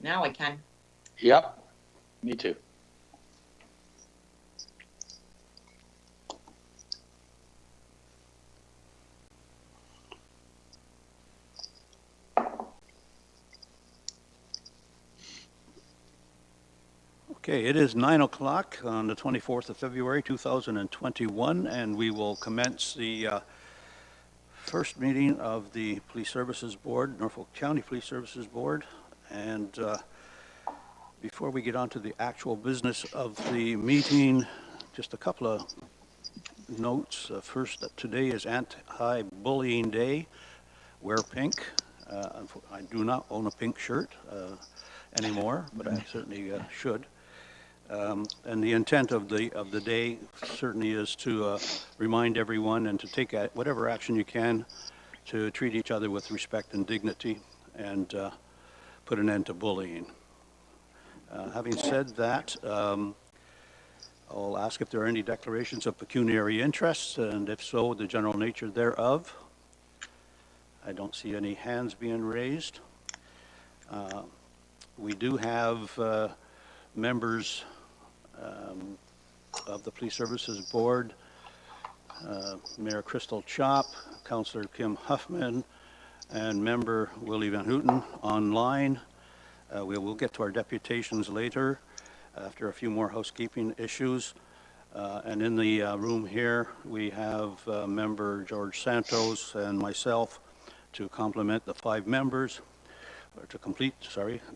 Now I can. Yep, me too. Okay, it is 9 o'clock on the 24th of February, 2021, and we will commence the first meeting of the Police Services Board, Norfolk County Police Services Board. And before we get on to the actual business of the meeting, just a couple of notes. First, today is Anti-Bullying Day. Wear pink. I do not own a pink shirt anymore, but I certainly should. And the intent of the day certainly is to remind everyone and to take whatever action you can to treat each other with respect and dignity and put an end to bullying. Having said that, I'll ask if there are any declarations of pecuniary interest, and if so, the general nature thereof. I don't see any hands being raised. We do have members of the Police Services Board, Mayor Crystal Chop, Councillor Kim Huffman, and Member Willie Van Houten online. We will get to our deputations later after a few more housekeeping issues. And in the room here, we have Member George Santos and myself to complement the 5 members, or to complete,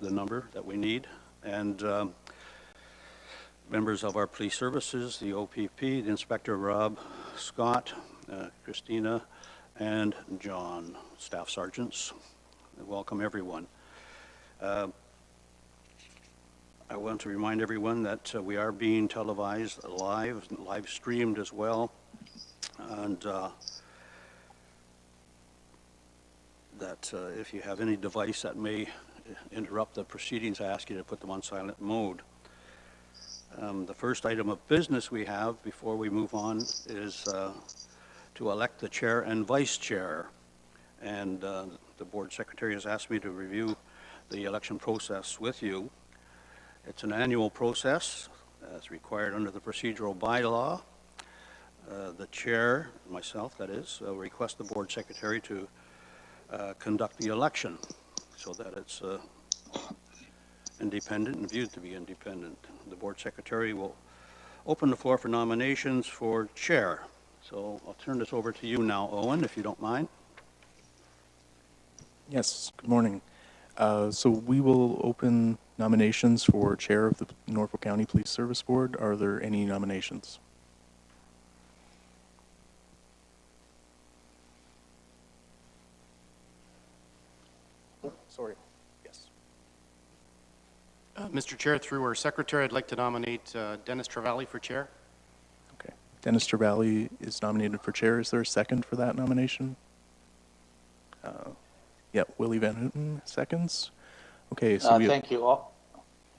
the number that we need. And members of our police services, the OPP, the Inspector Rob, Scott, Christina, and John, staff sergeants. Welcome everyone. I want to remind everyone that we are being televised live streamed as well, and that if you have any device that may interrupt the proceedings, I ask you to put them on silent mode. The first item of business we have before we move on is to elect the chair and vice chair. And the board secretary has asked me to review the election process with you. It's an annual process as required under the procedural bylaw. The chair, myself that is, will request the board secretary to conduct the election so that it's independent and viewed to be independent. The board secretary will open the floor for nominations for chair. So I'll turn this over to you now, Owen, if you don't mind. Yes, good morning. So we will open nominations for chair of the Norfolk County Police Service Board. Are there any nominations? Sorry. Yes. Mr. Chair, through our secretary, I'd like to nominate Dennis Trevally for chair. Okay. Dennis Trevally is nominated for chair. Is there a second for that nomination? Yeah, Willie Van Houten seconds. Okay, so thank you all.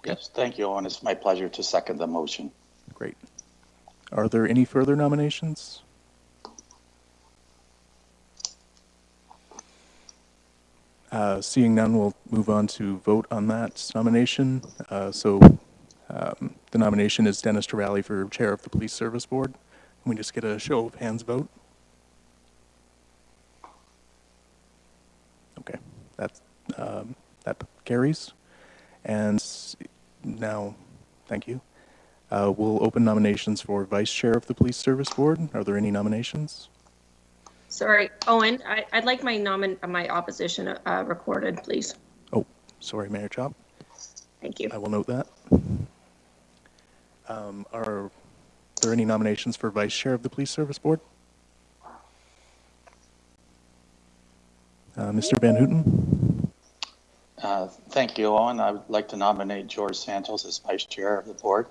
Yes, thank you, Owen. It's my pleasure to second the motion. Great. Are there any further nominations? Seeing none, we'll move on to vote on that nomination. The nomination is Dennis Trevally for chair of the Police Service Board. Can we just get a show of hands vote? Okay, that carries. And now, thank you. We'll open nominations for vice chair of the Police Service Board. Are there any nominations? Sorry, Owen, I'd like my opposition recorded, please. Oh, sorry, Mayor Chop. Thank you. I will note that. Are there any nominations for vice chair of the Police Service Board? Mr. Van Houten? Thank you, Owen. I would like to nominate George Santos as vice chair of the board.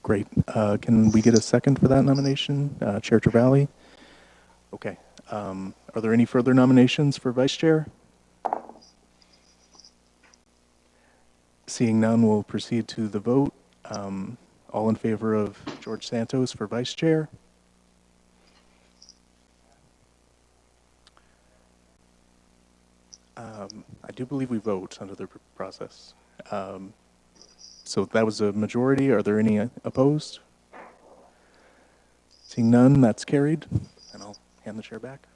Great. Can we get a second for that nomination? Chair Trevally? Okay. Are there any further nominations for vice chair? Seeing none, we'll proceed to the vote. All in favor of George Santos for vice chair? I do believe we vote under the process. So that was a majority. Are there any opposed? Seeing none, that's carried. And I'll hand the chair back.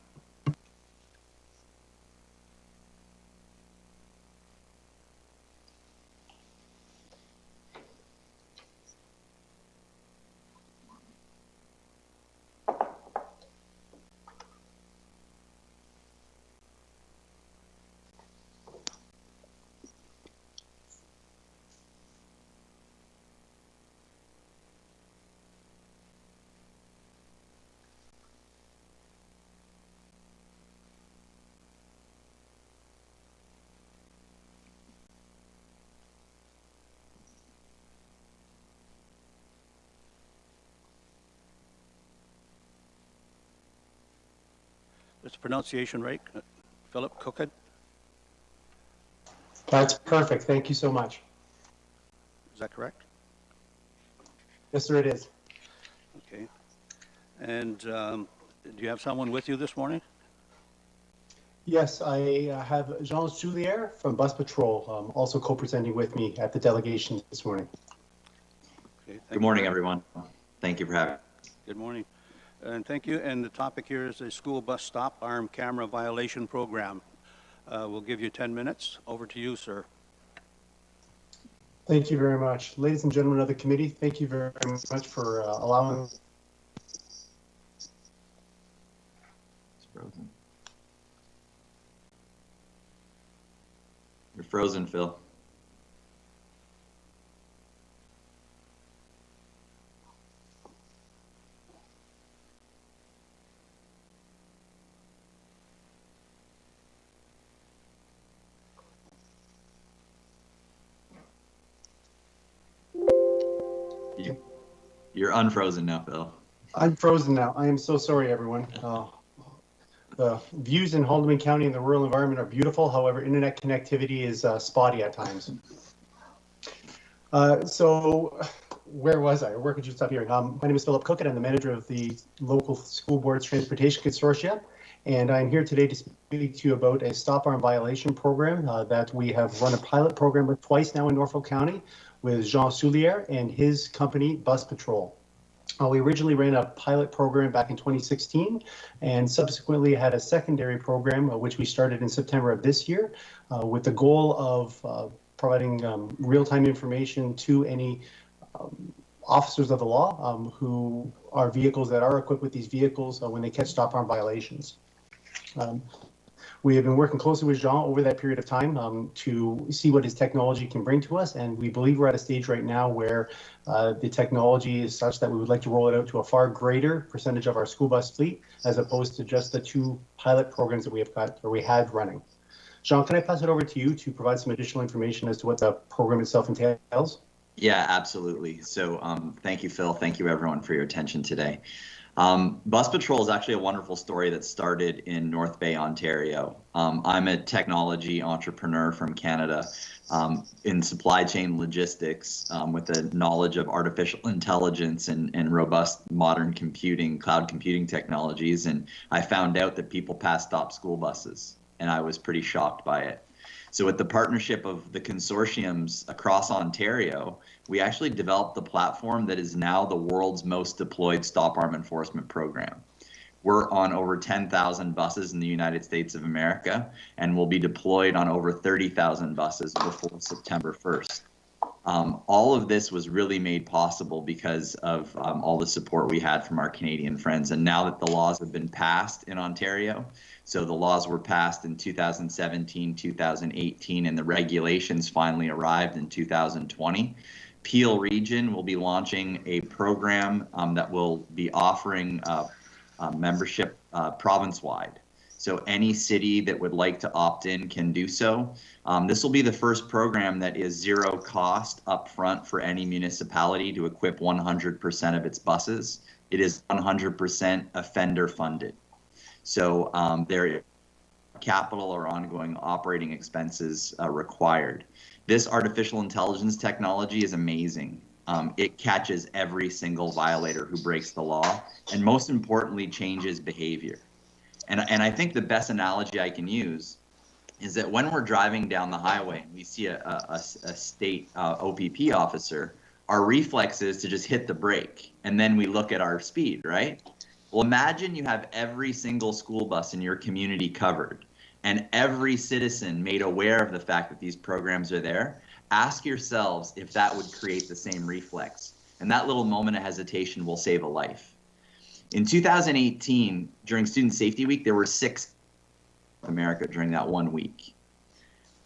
Is the pronunciation right? Philip Cookett? That's perfect. Thank you so much. Is that correct? Yes, sir, it is. Okay. And do you have someone with you this morning? Yes, I have Jean Julier from Bus Patrol, also co-presenting with me at the delegation this morning. Okay, Good morning, everyone. Thank you for having me. Good morning. And thank you. And the topic here is the school bus stop arm camera violation program. We'll give you 10 minutes. Over to you, sir. Thank you very much. Ladies and gentlemen of the committee, thank you very much for allowing. It's frozen. You're frozen, Phil. You're unfrozen now, Phil. I'm frozen now. I am so sorry, everyone. The views in Haldeman County and the rural environment are beautiful. However, internet connectivity is spotty at times. So where was I? Where could you stop hearing? My name is Philip Cookett. I'm the manager of the local school board's transportation consortia. And I'm here today to speak to you about a stop arm violation program that we have run a pilot program with twice now in Norfolk County with Jean Soulière and his company, Bus Patrol. We originally ran a pilot program back in 2016 and subsequently had a secondary program, which we started in September of this year, with the goal of providing real-time information to any officers of the law who are vehicles that are equipped with these vehicles when they catch stop arm violations. We have been working closely with Jean over that period of time to see what his technology can bring to us, and we believe we're at a stage right now where the technology is such that we would like to roll it out to a far greater percentage of our school bus fleet, as opposed to just the 2 pilot programs that we have got or we had running. Jean, can I pass it over to you to provide some additional information as to what the program itself entails? Yeah, absolutely. So thank you, Phil. Thank you, everyone, for your attention today. Bus Patrol is actually a wonderful story that started in North Bay, Ontario. I'm a technology entrepreneur from Canada in supply chain logistics with a knowledge of artificial intelligence and robust modern computing, cloud computing technologies. And I found out that people pass stop school buses, and I was pretty shocked by it. So with the partnership of the consortiums across Ontario, we actually developed the platform that is now the world's most deployed stop arm enforcement program. We're on over 10,000 buses in the United States of America, and will be deployed on over 30,000 buses before September 1st. All of this was really made possible because of all the support we had from our Canadian friends. And now that the laws have been passed in Ontario, so the laws were passed in 2017, 2018, and the regulations finally arrived in 2020. Peel Region will be launching a program that will be offering membership province-wide. So any city that would like to opt in can do so. This will be the first program that is zero cost upfront for any municipality to equip 100% of its buses. It is 100% offender funded. So there capital or ongoing operating expenses required. This artificial intelligence technology is amazing. It catches every single violator who breaks the law, and most importantly, changes behavior. And I think the best analogy I can use is that when we're driving down the highway and we see a state OPP officer, our reflex is to just hit the brake, and then we look at our speed, right? Well, imagine you have every single school bus in your community covered, and every citizen made aware of the fact that these programs are there. Ask yourselves if that would create the same reflex. And that little moment of hesitation will save a life. In 2018, during Student Safety Week, there were 6 in America during that 1 week.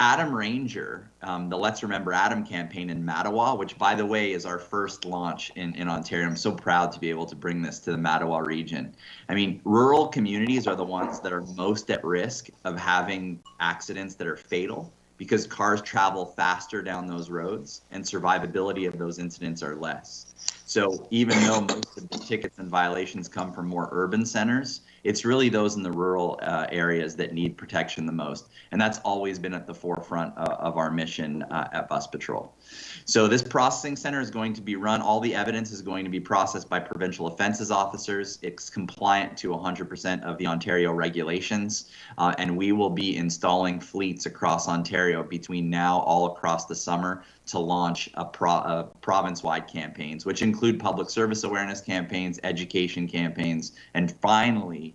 Adam Ranger, the Let's Remember Adam campaign in Mattawa, which, by the way, is our first launch in Ontario. I'm so proud to be able to bring this to the Mattawa region. I mean, rural communities are the ones that are most at risk of having accidents that are fatal because cars travel faster down those roads and survivability of those incidents are less. So even though most of the tickets and violations come from more urban centers, it's really those in the rural areas that need protection the most. And that's always been at the forefront of our mission at Bus Patrol. So this processing center is going to be run, all the evidence is going to be processed by provincial offenses officers. It's compliant to 100% of the Ontario regulations. And we will be installing fleets across Ontario between now all across the summer to launch province-wide campaigns, which include public service awareness campaigns, education campaigns, and finally,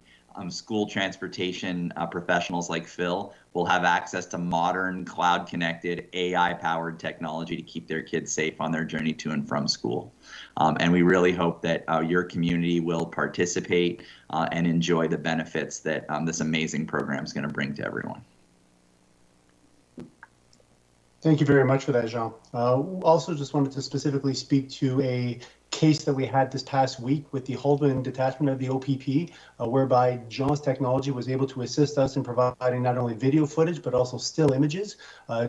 school transportation professionals like Phil will have access to modern, cloud-connected, AI-powered technology to keep their kids safe on their journey to and from school. And we really hope that your community will participate and enjoy the benefits that this amazing program is going to bring to everyone. Thank you very much for that, Jean. Also just wanted to specifically speak to a case that we had this past week with the Haldeman detachment of the OPP, whereby Jean's technology was able to assist us in providing not only video footage, but also still images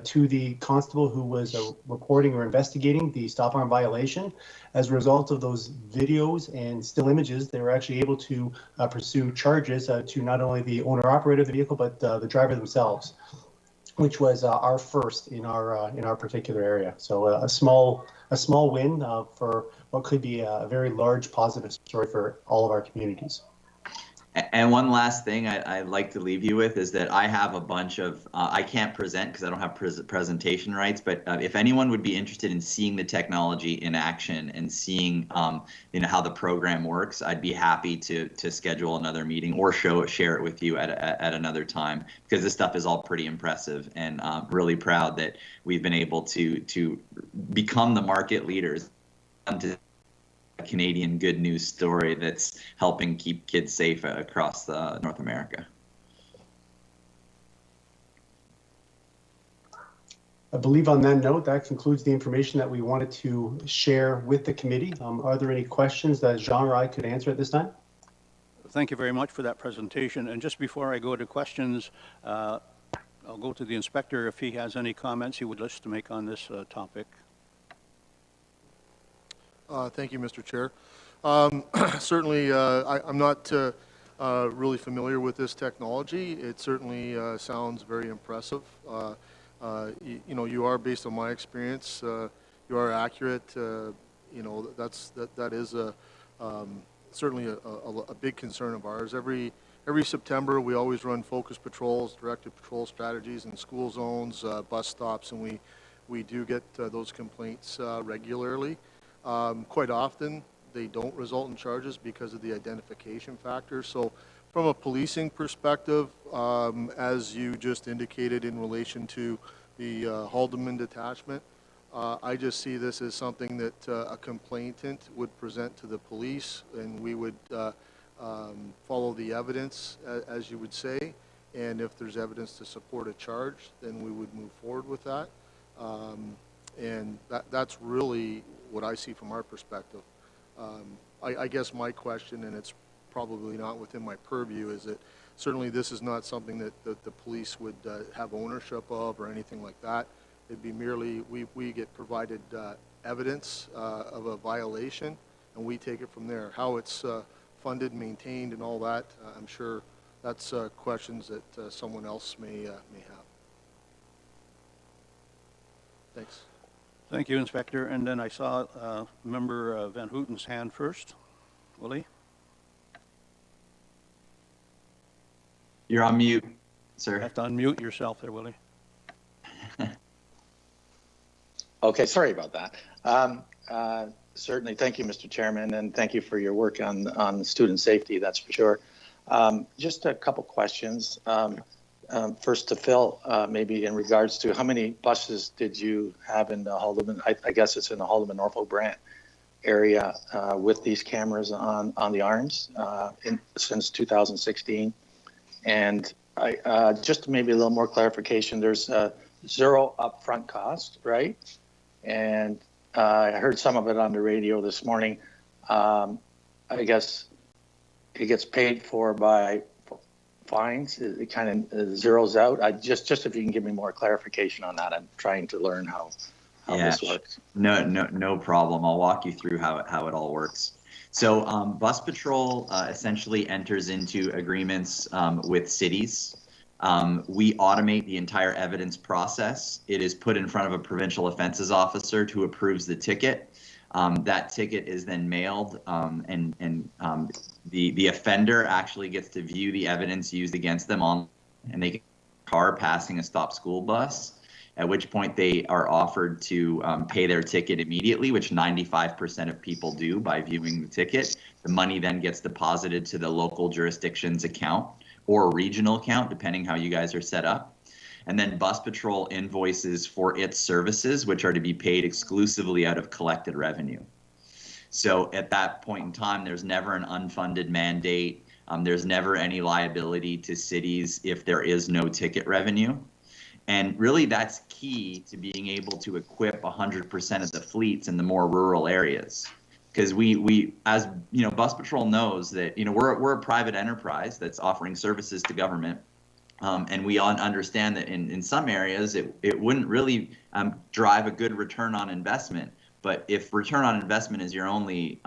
to the constable who was reporting or investigating the stop arm violation. As a result of those videos and still images, they were actually able to pursue charges to not only the owner operator of the vehicle, but the driver themselves, which was our first in our particular area. So a small win for what could be a very large positive story for all of our communities. And one last thing I'd like to leave you with is that I have a bunch of, I can't present because I don't have presentation rights, but if anyone would be interested in seeing the technology in action and seeing how the program works, I'd be happy to schedule another meeting or share it with you at another time, because this stuff is all pretty impressive, and really proud that we've been able to become the market leaders to a Canadian good news story that's helping keep kids safe across North America. I believe on that note, that concludes the information that we wanted to share with the committee. Are there any questions that Jean or I could answer at this time? Thank you very much for that presentation. And just before I go to questions, I'll go to the inspector if he has any comments he would wish to make on this topic. Thank you, Mr. Chair. Certainly, I'm not really familiar with this technology. It certainly sounds very impressive. You are, based on my experience, you are accurate. That is certainly a big concern of ours. Every September, we always run focus patrols, directed patrol strategies in school zones, bus stops, and we do get those complaints regularly. Quite often, they don't result in charges because of the identification factor. So from a policing perspective, as you just indicated in relation to the Haldeman detachment, I just see this as something that a complainant would present to the police, and we would follow the evidence, as you would say. And if there's evidence to support a charge, then we would move forward with that. And that's really what I see from our perspective. I guess my question, and it's probably not within my purview, is that certainly this is not something that the police would have ownership of or anything like that. It'd be merely we get provided evidence of a violation, and we take it from there. How it's funded, maintained, and all that, I'm sure that's questions that someone else may have. Thanks. Thank you, Inspector. And then I saw Member Van Houten's hand first. Willie? You're on mute. sir. You have to unmute yourself there, Willie. Okay, sorry about that. Certainly, thank you, Mr. Chairman, and thank you for your work on student safety, that's for sure. Just a couple questions. First to Phil, maybe in regards to how many buses did you have in the Haldeman, I guess it's in the Haldeman Norfolk Brant area with these cameras on the arms since 2016? And just maybe a little more clarification, there's zero upfront cost, right? And I heard some of it on the radio this morning. I guess it gets paid for by fines. It kind of zeroes out. Just if you can give me more clarification on that. I'm trying to learn how this works. No problem. I'll walk you through how it all works. So Bus Patrol essentially enters into agreements with cities. We automate the entire evidence process. It is put in front of a provincial offenses officer who approves the ticket. That ticket is then mailed, and the offender actually gets to view the evidence used against them and they get a car passing a stop school bus, at which point they are offered to pay their ticket immediately, which 95% of people do by viewing the ticket. The money then gets deposited to the local jurisdiction's account or regional account, depending how you guys are set up. And then Bus Patrol invoices for its services, which are to be paid exclusively out of collected revenue. So at that point in time, there's never an unfunded mandate. There's never any liability to cities if there is no ticket revenue. And really that's key to being able to equip 100% of the fleets in the more rural areas. Because we, as you know, Bus Patrol knows that, you know, we're a private enterprise that's offering services to government. And we understand that in some areas it wouldn't really drive a good return on investment. But if return on investment is your only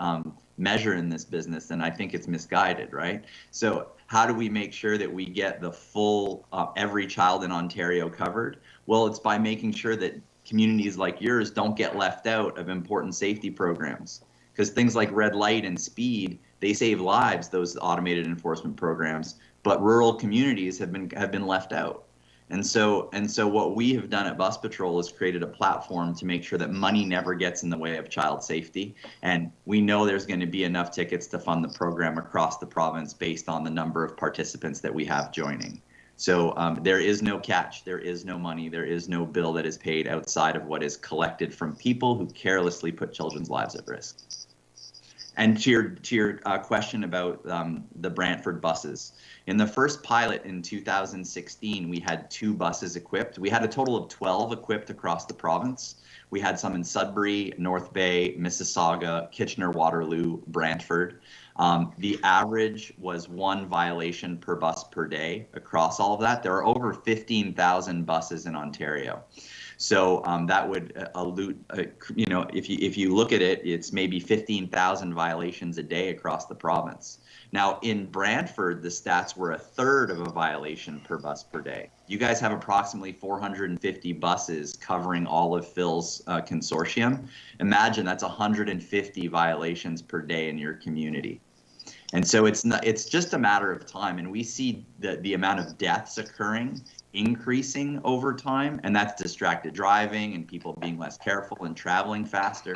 measure in this business, then I think it's misguided, right? So how do we make sure that we get the full every child in Ontario covered? Well, it's by making sure that communities like yours don't get left out of important safety programs. Because things like red light and speed, they save lives, those automated enforcement programs, but rural communities have been left out. And so what we have done at Bus Patrol is created a platform to make sure that money never gets in the way of child safety. And we know there's going to be enough tickets to fund the program across the province based on the number of participants that we have joining. So there is no catch, there is no money, there is no bill that is paid outside of what is collected from people who carelessly put children's lives at risk. And to your question about the Brantford buses, in the first pilot in 2016, we had 2 buses equipped. We had a total of 12 equipped across the province. We had some in Sudbury, North Bay, Mississauga, Kitchener-Waterloo, Brantford. The average was 1 violation per bus per day across all of that. There are over 15,000 buses in Ontario. So that would allude, you know, if you look at it, it's maybe 15,000 violations a day across the province. Now in Brantford, the stats were 1/3 of a violation per bus per day. You guys have approximately 450 buses covering all of Phil's consortium. Imagine that's 150 violations per day in your community. And so it's just a matter of time. And we see the amount of deaths occurring increasing over time, and that's distracted driving and people being less careful and traveling faster.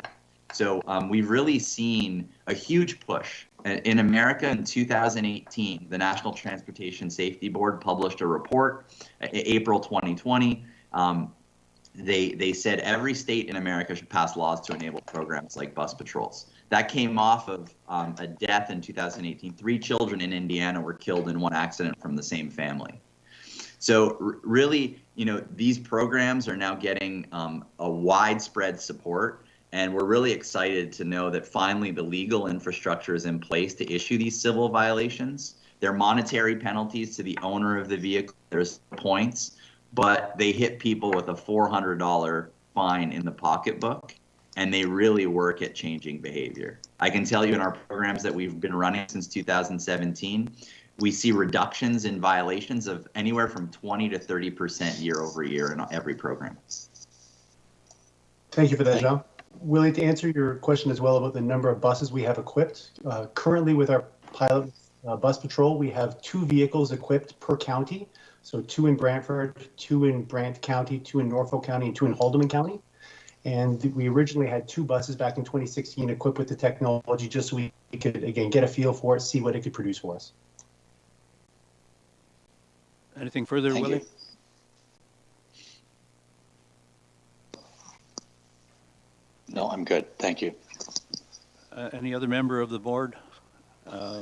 So we've really seen a huge push. In America in 2018, the National Transportation Safety Board published a report, April 2020. They said every state in America should pass laws to enable programs like bus patrols. That came off of a death in 2018. 3 children in Indiana were killed in one accident from the same family. So really, you know, these programs are now getting a widespread support, and we're really excited to know that finally the legal infrastructure is in place to issue these civil violations. There are monetary penalties to the owner of the vehicle. There's points, but they hit people with a $400 fine in the pocketbook, and they really work at changing behavior. I can tell you in our programs that we've been running since 2017, we see reductions in violations of anywhere from 20 to 30% year over year in every program. Thank you for that, Jean. Willie, to answer your question as well about the number of buses we have equipped, currently with our pilot Bus Patrol, we have 2 vehicles equipped per county. So 2 in Brantford, 2 in Brant County, 2 in Norfolk County, and 2 in Haldimand County. And we originally had 2 buses back in 2016 equipped with the technology just so we could, again, get a feel for it, see what it could produce for us. Anything further, Thank Willie? you. No, I'm good. Thank you. Any other member of the board?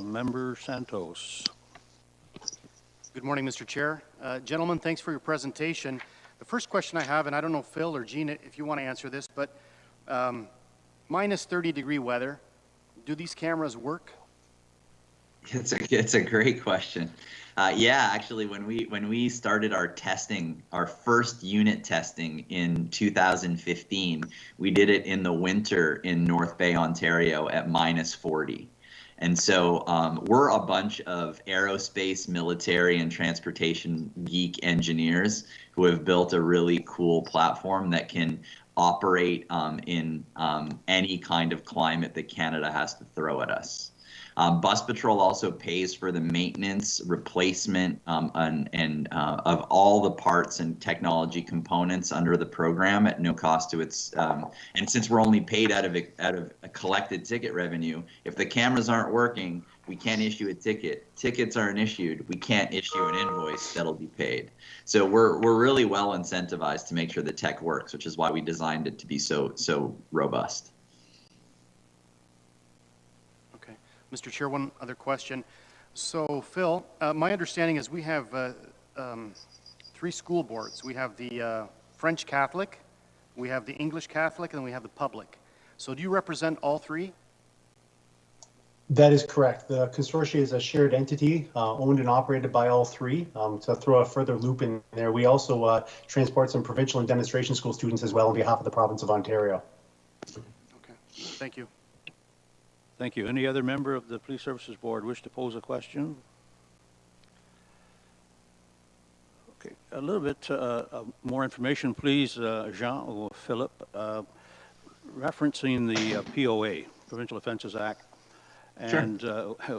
Member Santos. Good morning, Mr. Chair. Gentlemen, thanks for your presentation. The first question I have, and I don't know, Phil or Gina, if you want to answer this, but minus 30-degree weather, do these cameras work? It's a great question. Yeah, actually, when we started our testing, our first unit testing in 2015, we did it in the winter in North Bay, Ontario at minus 40. And so we're a bunch of aerospace, military, and transportation geek engineers who have built a really cool platform that can operate in any kind of climate that Canada has to throw at us. Bus Patrol also pays for the maintenance, replacement, and of all the parts and technology components under the program at no cost to its. And since we're only paid out of a collected ticket revenue, if the cameras aren't working, we can't issue a ticket. Tickets aren't issued, we can't issue an invoice that'll be paid. So we're really well incentivized to make sure the tech works, which is why we designed it to be so robust. Mr. Chair, one other question. So, Phil, my understanding is we have 3 school boards. We have the French Catholic, we have the English Catholic, and we have the public. So do you represent all 3? That is correct. The consortia is a shared entity owned and operated by all 3. To throw a further loop in there, we also transport some provincial and demonstration school students as well on behalf of the province of Ontario. Okay, thank you. Thank you. Any other member of the Police Services Board wish to pose a question? Okay, a little bit more information, please, Jean or Philip, referencing the POA, Provincial Offences Act, and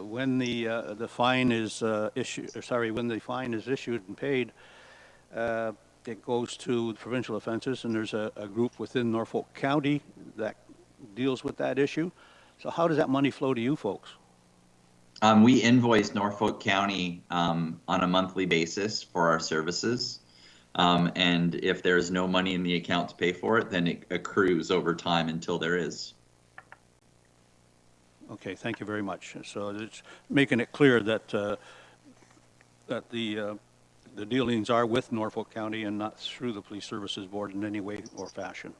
when the fine is when the fine is issued and paid, it goes to the provincial offences, and there's a group within Norfolk County that deals with that issue. So how does that money flow to you folks? We invoice Norfolk County on a monthly basis for our services. And if there's no money in the account to pay for it, then it accrues over time until there is. Okay, thank you very much. So it's making it clear that that the dealings are with Norfolk County and not through the Police Services Board in any way or fashion.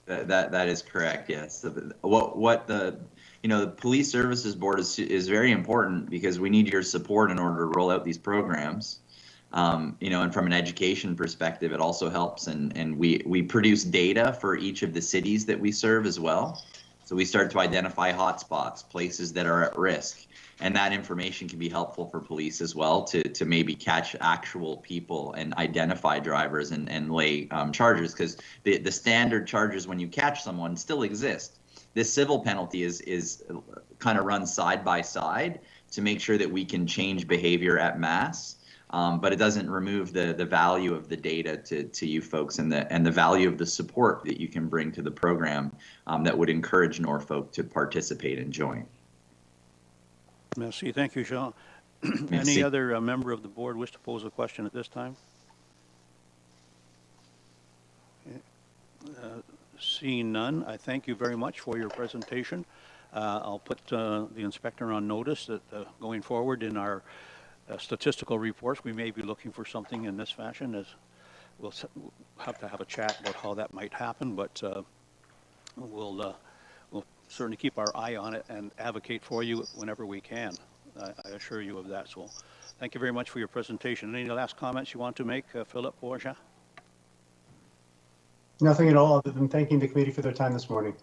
That is correct. Yes. So what the Police Services Board is very important because we need your support in order to roll out these programs. And from an education perspective, it also helps. And we produce data for each of the cities that we serve as well. So we start to identify hotspots, places that are at risk. And that information can be helpful for police as well to maybe catch actual people and identify drivers and lay charges, because the standard charges when you catch someone still exist. This civil penalty is kind of run side by side to make sure that we can change behavior at mass. But it doesn't remove the value of the data to you folks and the value of the support that you can bring to the program that would encourage Norfolk to participate and join. Merci. Thank you, Jean. Merci. Any other member of the board wish to pose a question at this time? Okay. Seeing none, I thank you very much for your presentation. I'll put the inspector on notice that going forward in our statistical reports, we may be looking for something in this fashion. As we'll have to have a chat about how that might happen, but we'll certainly keep our eye on it and advocate for you whenever we can. I assure you of that. So thank you very much for your presentation. Any last comments you want to make, Philip or Jean? Nothing at all other than thanking the committee for their time this morning.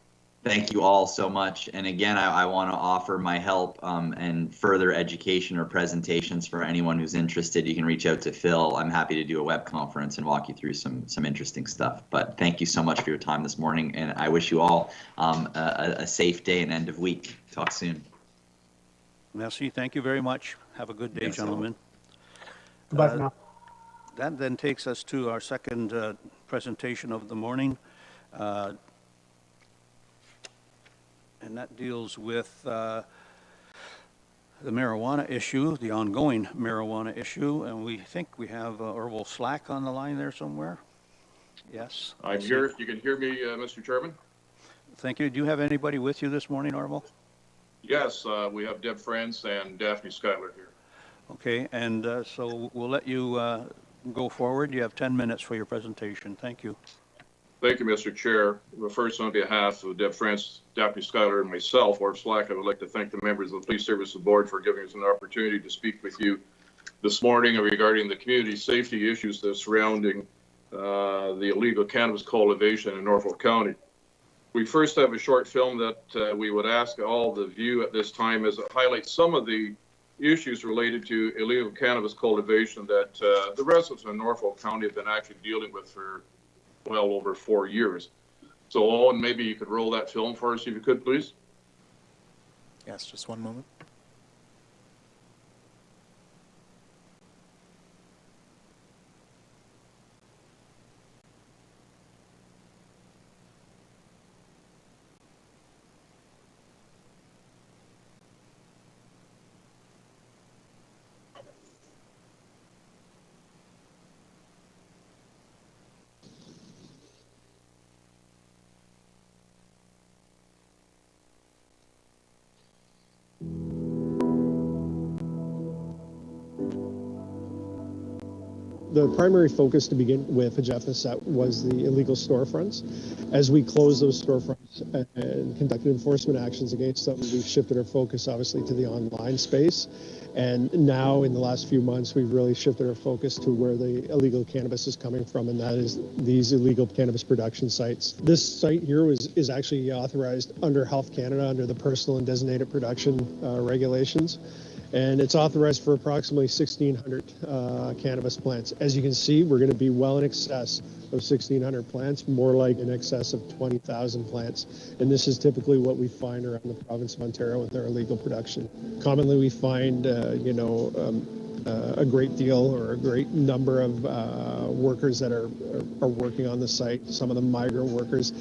Thank you all so much. And again, I want to offer my help and further education or presentations for anyone who's interested. You can reach out to Phil. I'm happy to do a web conference and walk you through some interesting stuff. But thank you so much for your time this morning. And I wish you all a safe day and end of week. Talk soon. Merci. Thank you very much. Have a good day, Yes, gentlemen. Goodbye for now. That then takes us to our second presentation of the morning. And that deals with the marijuana issue, the ongoing marijuana issue. And we think we have Orville Slack on the line there somewhere. Yes. I I'm see. here. If you can hear me, Mr. Chairman. Thank you. Do you have anybody with you this morning, Orville? Yes, we have Deb France and Daphne Schuyler here. Okay, and so we'll let you go forward. You have 10 minutes for your presentation. Thank you. Thank you, Mr. Chair. Well, first, on behalf of Deb France, Daphne Schuyler, and myself, Orv Slack, I would like to thank the members of the Police Services Board for giving us an opportunity to speak with you this morning regarding the community safety issues that are surrounding the illegal cannabis cultivation in Norfolk County. We first have a short film that we would ask all to view at this time as it highlights some of the issues related to illegal cannabis cultivation that the residents of Norfolk County have been actually dealing with for well over 4 years. So Owen, maybe you could roll that film for us if you could, please. Yes, just one moment. The primary focus to begin with, Jeff, was the illegal storefronts. As we closed those storefronts and conducted enforcement actions against them, we've shifted our focus obviously to the online space. And now in the last few months, we've really shifted our focus to where the illegal cannabis is coming from, and that is these illegal cannabis production sites. This site here is actually authorized under Health Canada under the personal and designated production regulations. And it's authorized for approximately 1,600 cannabis plants. As you can see, we're going to be well in excess of 1,600 plants, more like in excess of 20,000 plants. And this is typically what we find around the province of Ontario with their illegal production. Commonly, we find, a great deal or a great number of workers that are working on the site, some of them migrant workers.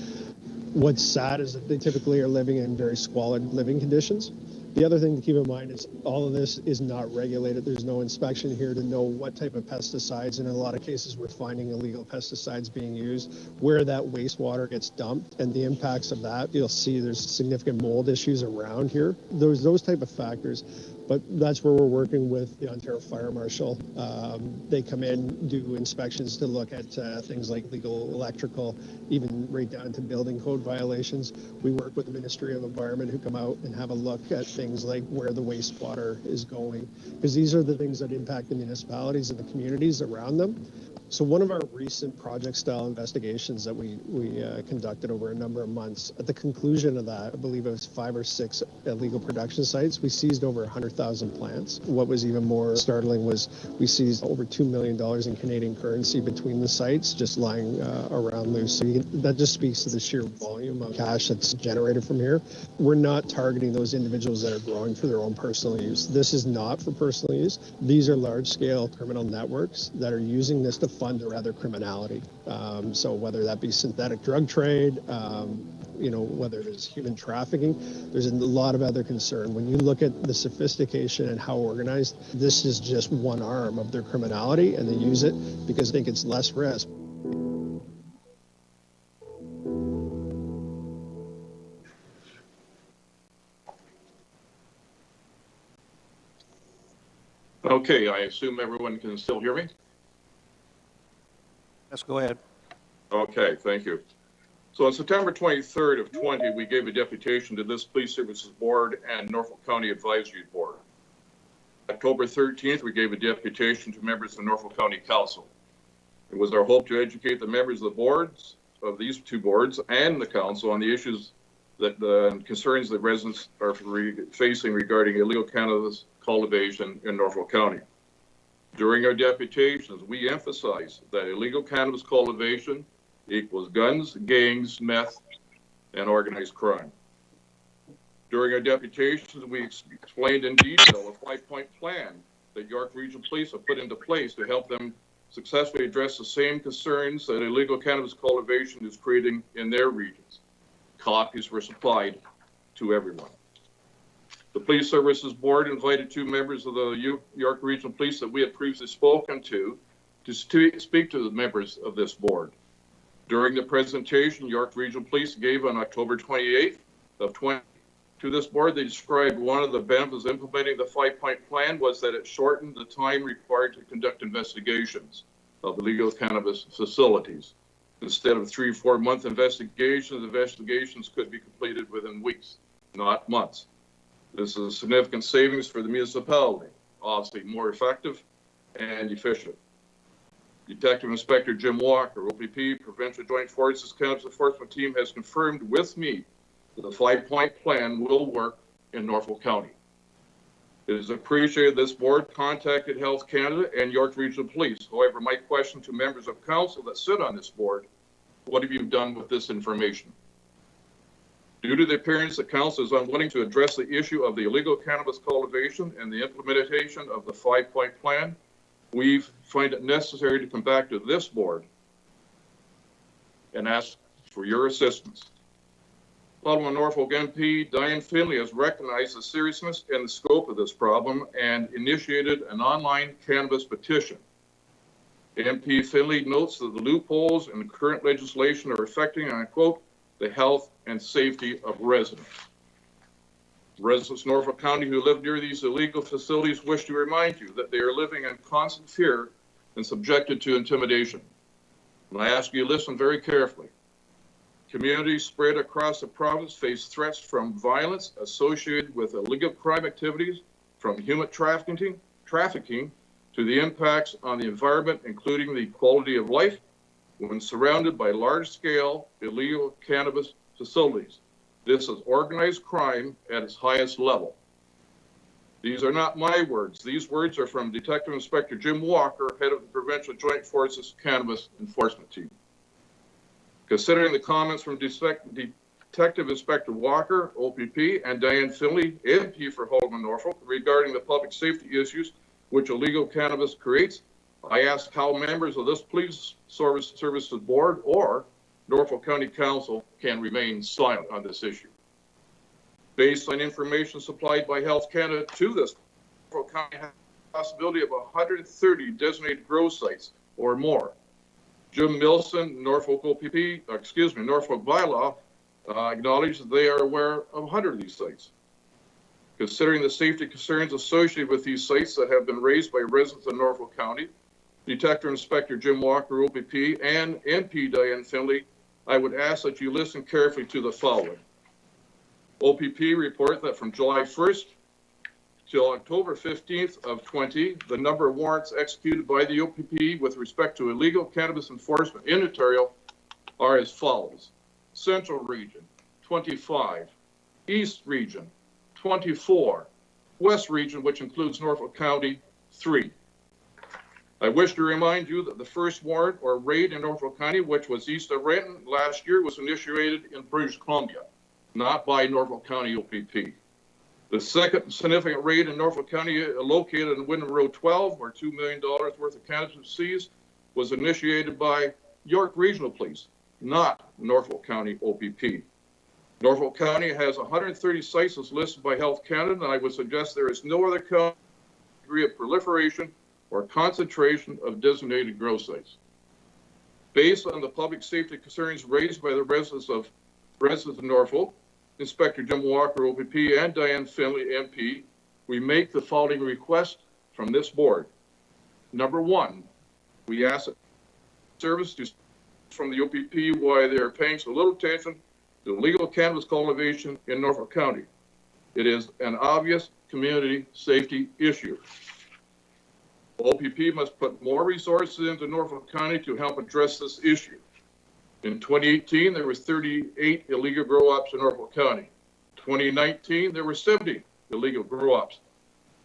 What's sad is that they typically are living in very squalid living conditions. The other thing to keep in mind is all of this is not regulated. There's no inspection here to know what type of pesticides, and in a lot of cases we're finding illegal pesticides being used, where that wastewater gets dumped and the impacts of that. You'll see there's significant mold issues around here. There's those type of factors, but that's where we're working with the Ontario Fire Marshal. They come in, do inspections to look at things like legal electrical, even right down to building code violations. We work with the Ministry of Environment who come out and have a look at things like where the wastewater is going, because these are the things that impact the municipalities and the communities around them. So one of our recent project-style investigations that we conducted over a number of months, at the conclusion of that, I believe it was 5 or 6 illegal production sites, we seized over 100,000 plants. What was even more startling was we seized over $2 million in Canadian currency between the sites, just lying around loose. So that just speaks to the sheer volume of cash that's generated from here. We're not targeting those individuals that are growing for their own personal use. This is not for personal use. These are large-scale criminal networks that are using this to fund their other criminality. So whether that be synthetic drug trade, whether it is human trafficking, there's a lot of other concern. When you look at the sophistication and how organized, this is just one arm of their criminality, and they use it because they think it's less risk. Okay, I assume everyone can still hear me? Yes, go ahead. Okay, thank you. So on September 23rd of 20, we gave a deputation to this Police Services Board and Norfolk County Advisory Board. October 13th, we gave a deputation to members of the Norfolk County Council. It was our hope to educate the members of the boards, of these two boards, and the council on the issues that concerns that residents are facing regarding illegal cannabis cultivation in Norfolk County. During our deputations, we emphasized that illegal cannabis cultivation equals guns, gangs, meth, and organized crime. During our deputations, we explained in detail a 5-point plan that York Regional Police have put into place to help them successfully address the same concerns that illegal cannabis cultivation is creating in their regions. Copies were supplied to everyone. The Police Services Board invited 2 members of the York Regional Police that we had previously spoken to speak to the members of this board. During the presentation, York Regional Police gave on October 28th of 20 to this board. They described one of the benefits of implementing the 5-point plan was that it shortened the time required to conduct investigations of illegal cannabis facilities. Instead of 3 or 4 month investigations could be completed within weeks, not months. This is a significant savings for the municipality, obviously more effective and efficient. Detective Inspector Jim Walker, OPP, Provincial Joint Forces Cannabis Enforcement Team, has confirmed with me that the 5-point plan will work in Norfolk County. It is appreciated this board contacted Health Canada and York Regional Police. However, my question to members of council that sit on this board, what have you done with this information? Due to the appearance that council is unwilling to address the issue of the illegal cannabis cultivation and the implementation of the 5-point plan, we find it necessary to come back to this board and ask for your assistance. Following Norfolk MP Diane Finley has recognized the seriousness and the scope of this problem and initiated an online cannabis petition. MP Finley notes that the loopholes in the current legislation are affecting, and I quote, the health and safety of residents. Residents of Norfolk County who live near these illegal facilities wish to remind you that they are living in constant fear and subjected to intimidation. And I ask you to listen very carefully. Communities spread across the province face threats from violence associated with illegal crime activities, from human trafficking to the impacts on the environment, including the quality of life, when surrounded by large-scale illegal cannabis facilities. This is organized crime at its highest level. These are not my words. These words are from Detective Inspector Jim Walker, head of the Provincial Joint Forces Cannabis Enforcement Team. Considering the comments from Detective Inspector Walker, OPP, and Diane Finley, MP for Haldeman Norfolk, regarding the public safety issues which illegal cannabis creates, I ask how members of this Police Services Board or Norfolk County Council can remain silent on this issue. Based on information supplied by Health Canada to this, Norfolk County has a possibility of 130 designated grow sites or more. Jim Milson, Norfolk bylaw, acknowledged that they are aware of 100 of these sites. Considering the safety concerns associated with these sites that have been raised by residents of Norfolk County, Detective Inspector Jim Walker, OPP, and MP Diane Finley, I would ask that you listen carefully to the following. OPP report that from July 1st till October 15th of 20, the number of warrants executed by the OPP with respect to illegal cannabis enforcement in Ontario are as follows. Central Region, 25. East Region, 24. West Region, which includes Norfolk County, 3. I wish to remind you that the first warrant or raid in Norfolk County, which was east of Renton last year, was initiated in British Columbia, not by Norfolk County OPP. The second significant raid in Norfolk County, located in Wyndham Road 12, where $2 million worth of cannabis was seized, was initiated by York Regional Police, not Norfolk County OPP. Norfolk County has 130 sites as listed by Health Canada, and I would suggest there is no other county degree of proliferation or concentration of designated grow sites. Based on the public safety concerns raised by the residents of Norfolk, Inspector Jim Walker, OPP, and Diane Finley, MP, we make the following request from this board. Number 1, we ask that service from the OPP why they are paying so little attention to illegal cannabis cultivation in Norfolk County. It is an obvious community safety issue. OPP must put more resources into Norfolk County to help address this issue. In 2018, there was 38 illegal grow-ops in Norfolk County. 2019, there were 70 illegal grow-ops.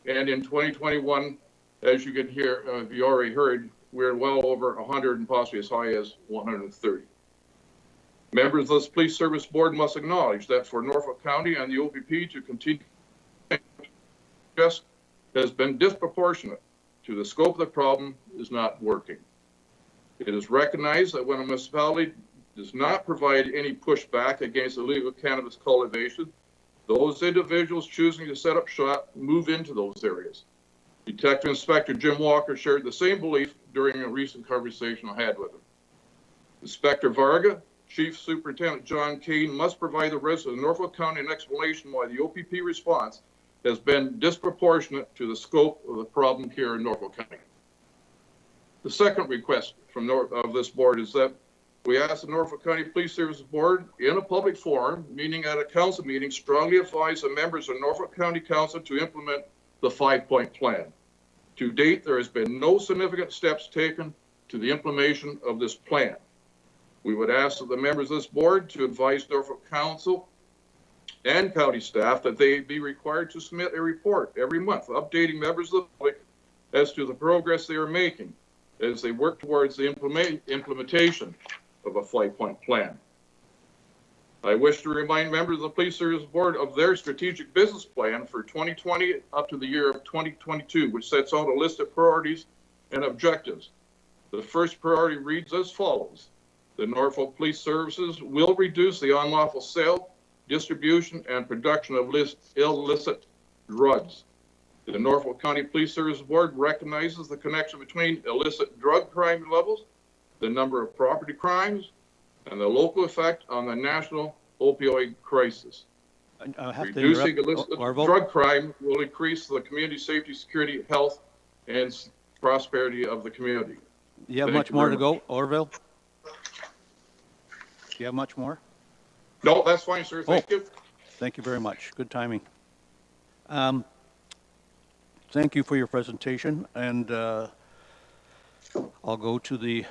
And in 2021, as you can hear, you already heard, we're well over 100 and possibly as high as 130. Members of this Police Service Board must acknowledge that for Norfolk County and the OPP to continue just has been disproportionate to the scope of the problem is not working. It is recognized that when a municipality does not provide any pushback against illegal cannabis cultivation, those individuals choosing to set up shop move into those areas. Detective Inspector Jim Walker shared the same belief during a recent conversation I had with him. Inspector Varga, Chief Superintendent John Kane must provide the residents of Norfolk County an explanation why the OPP response has been disproportionate to the scope of the problem here in Norfolk County. The second request of this board is that we ask the Norfolk County Police Services Board in a public forum, meaning at a council meeting, strongly advise the members of Norfolk County Council to implement the 5-point plan. To date, there has been no significant steps taken to the implementation of this plan. We would ask that the members of this board to advise Norfolk Council and county staff that they be required to submit a report every month, updating members of the public as to the progress they are making as they work towards the implementation of a 5-point plan. I wish to remind members of the Police Service Board of their strategic business plan for 2020 up to the year of 2022, which sets out a list of priorities and objectives. The first priority reads as follows. The Norfolk Police Services will reduce the unlawful sale, distribution, and production of illicit drugs. The Norfolk County Police Service Board recognizes the connection between illicit drug crime levels, the number of property crimes, and the local effect on the national opioid crisis. Reducing illicit drug crime will increase the community safety, security, health, and prosperity of the community. You have much more to go, Orville? Do you have much more? No, that's fine, sir. Thank you. Thank you very much. Good timing. Thank you for your presentation, and I'll go to the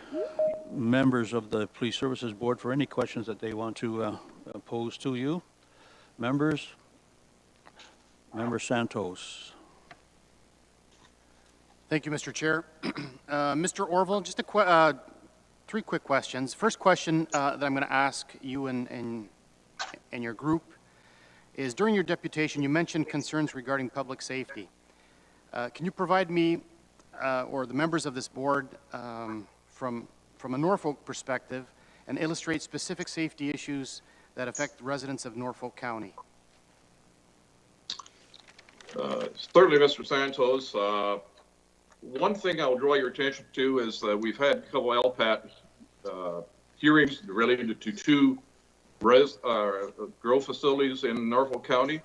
members of the Police Services Board for any questions that they want to pose to you. Members? Member Santos. Thank you, Mr. Chair. Mr. Orville, just three quick questions. First question that I'm going to ask you and your group is, during your deputation, you mentioned concerns regarding public safety. Can you provide me or the members of this board from a Norfolk perspective and illustrate specific safety issues that affect the residents of Norfolk County? Certainly, Mr. Santos. One thing I'll draw your attention to is that we've had a couple LPAT hearings related to two grow facilities in Norfolk County.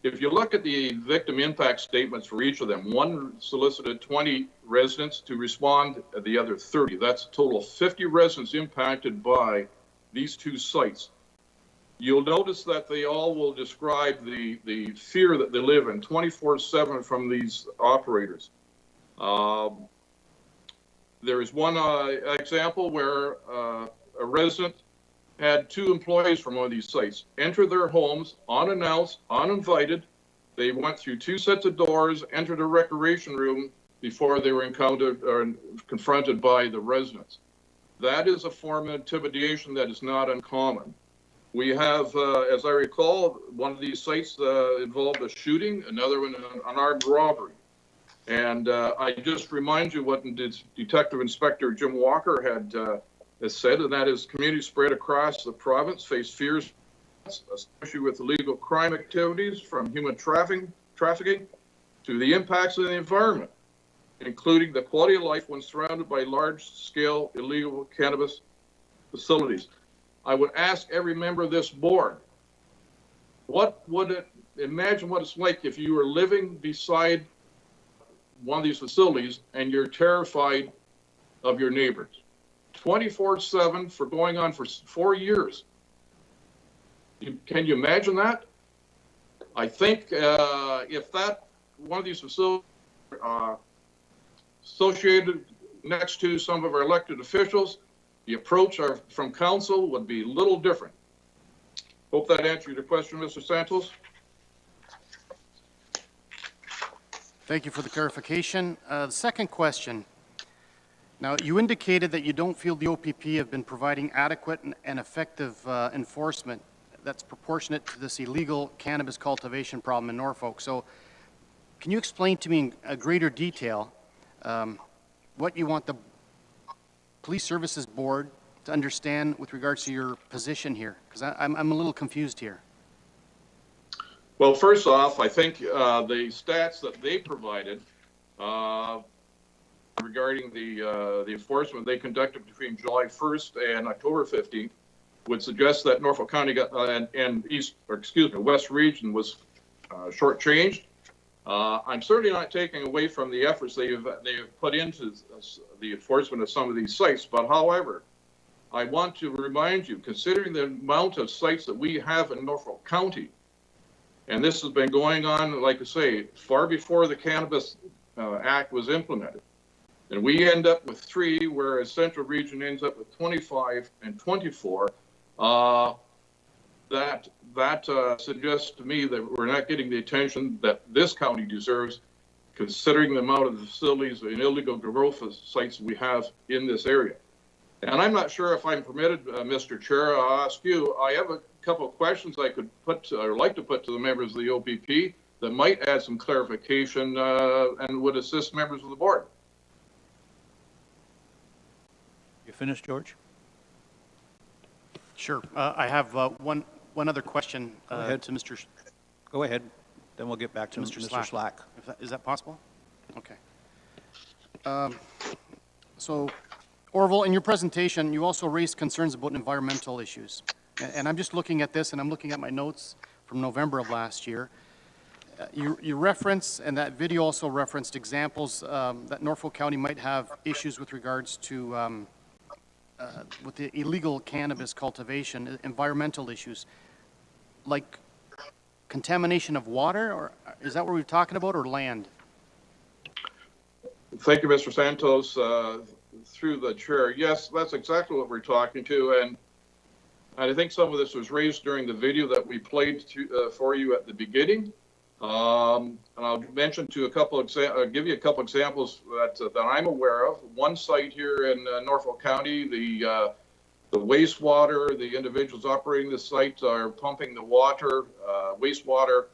If you look at the victim impact statements for each of them, one solicited 20 residents to respond, the other 30. That's a total of 50 residents impacted by these two sites. You'll notice that they all will describe the fear that they live in 24/7 from these operators. There is one example where a resident had two employees from one of these sites enter their homes unannounced, uninvited. They went through two sets of doors, entered a recreation room before they were encountered or confronted by the residents. That is a form of intimidation that is not uncommon. We have, as I recall, one of these sites involved a shooting, another one an armed robbery. And I just remind you what Detective Inspector Jim Walker has said, and that is communities spread across the province face fears, especially with illegal crime activities, from human trafficking to the impacts of the environment, including the quality of life when surrounded by large-scale illegal cannabis facilities. I would ask every member of this board, imagine what it's like if you were living beside one of these facilities and you're terrified of your neighbors. 24/7 for going on for 4 years. Can you imagine that? I think if that one of these facilities associated next to some of our elected officials, the approach from council would be a little different. Hope that answered your question, Mr. Santos. Thank you for the clarification. The second question. Now, you indicated that you don't feel the OPP have been providing adequate and effective enforcement that's proportionate to this illegal cannabis cultivation problem in Norfolk. So can you explain to me in greater detail what you want the Police Services Board to understand with regards to your position here? Because I'm a little confused here. Well, first off, I think the stats that they provided regarding the enforcement they conducted between July 1st and October 15th would suggest that Norfolk County got, and West Region was shortchanged. I'm certainly not taking away from the efforts they've put into the enforcement of some of these sites, but however, I want to remind you, considering the amount of sites that we have in Norfolk County, and this has been going on, like I say, far before the Cannabis Act was implemented. And we end up with 3, whereas Central Region ends up with 25 and 24. That suggests to me that we're not getting the attention that this county deserves, considering the amount of facilities and illegal growth sites we have in this area. And I'm not sure if I'm permitted, Mr. Chair, I'll ask you, I have a couple of questions I could put, or like to put to the members of the OPP that might add some clarification and would assist members of the board. You finished, George? Sure. I have one other question Go ahead. to Mr. Go ahead, then we'll get back to Mr. Slack. Is that possible? Okay. So, Orville, in your presentation, you also raised concerns about environmental issues. And I'm just looking at this, and I'm looking at my notes from November of last year. You reference, and that video also referenced examples that Norfolk County might have issues with regards to with the illegal cannabis cultivation, environmental issues, like contamination of water, or is that what we're talking about, or land? Thank you, Mr. Santos. Through the chair, yes, that's exactly what we're talking to, and I think some of this was raised during the video that we played for you at the beginning. And I'll mention to give you a couple examples that I'm aware of. One site here in Norfolk County, the wastewater, the individuals operating the site are pumping the water, wastewater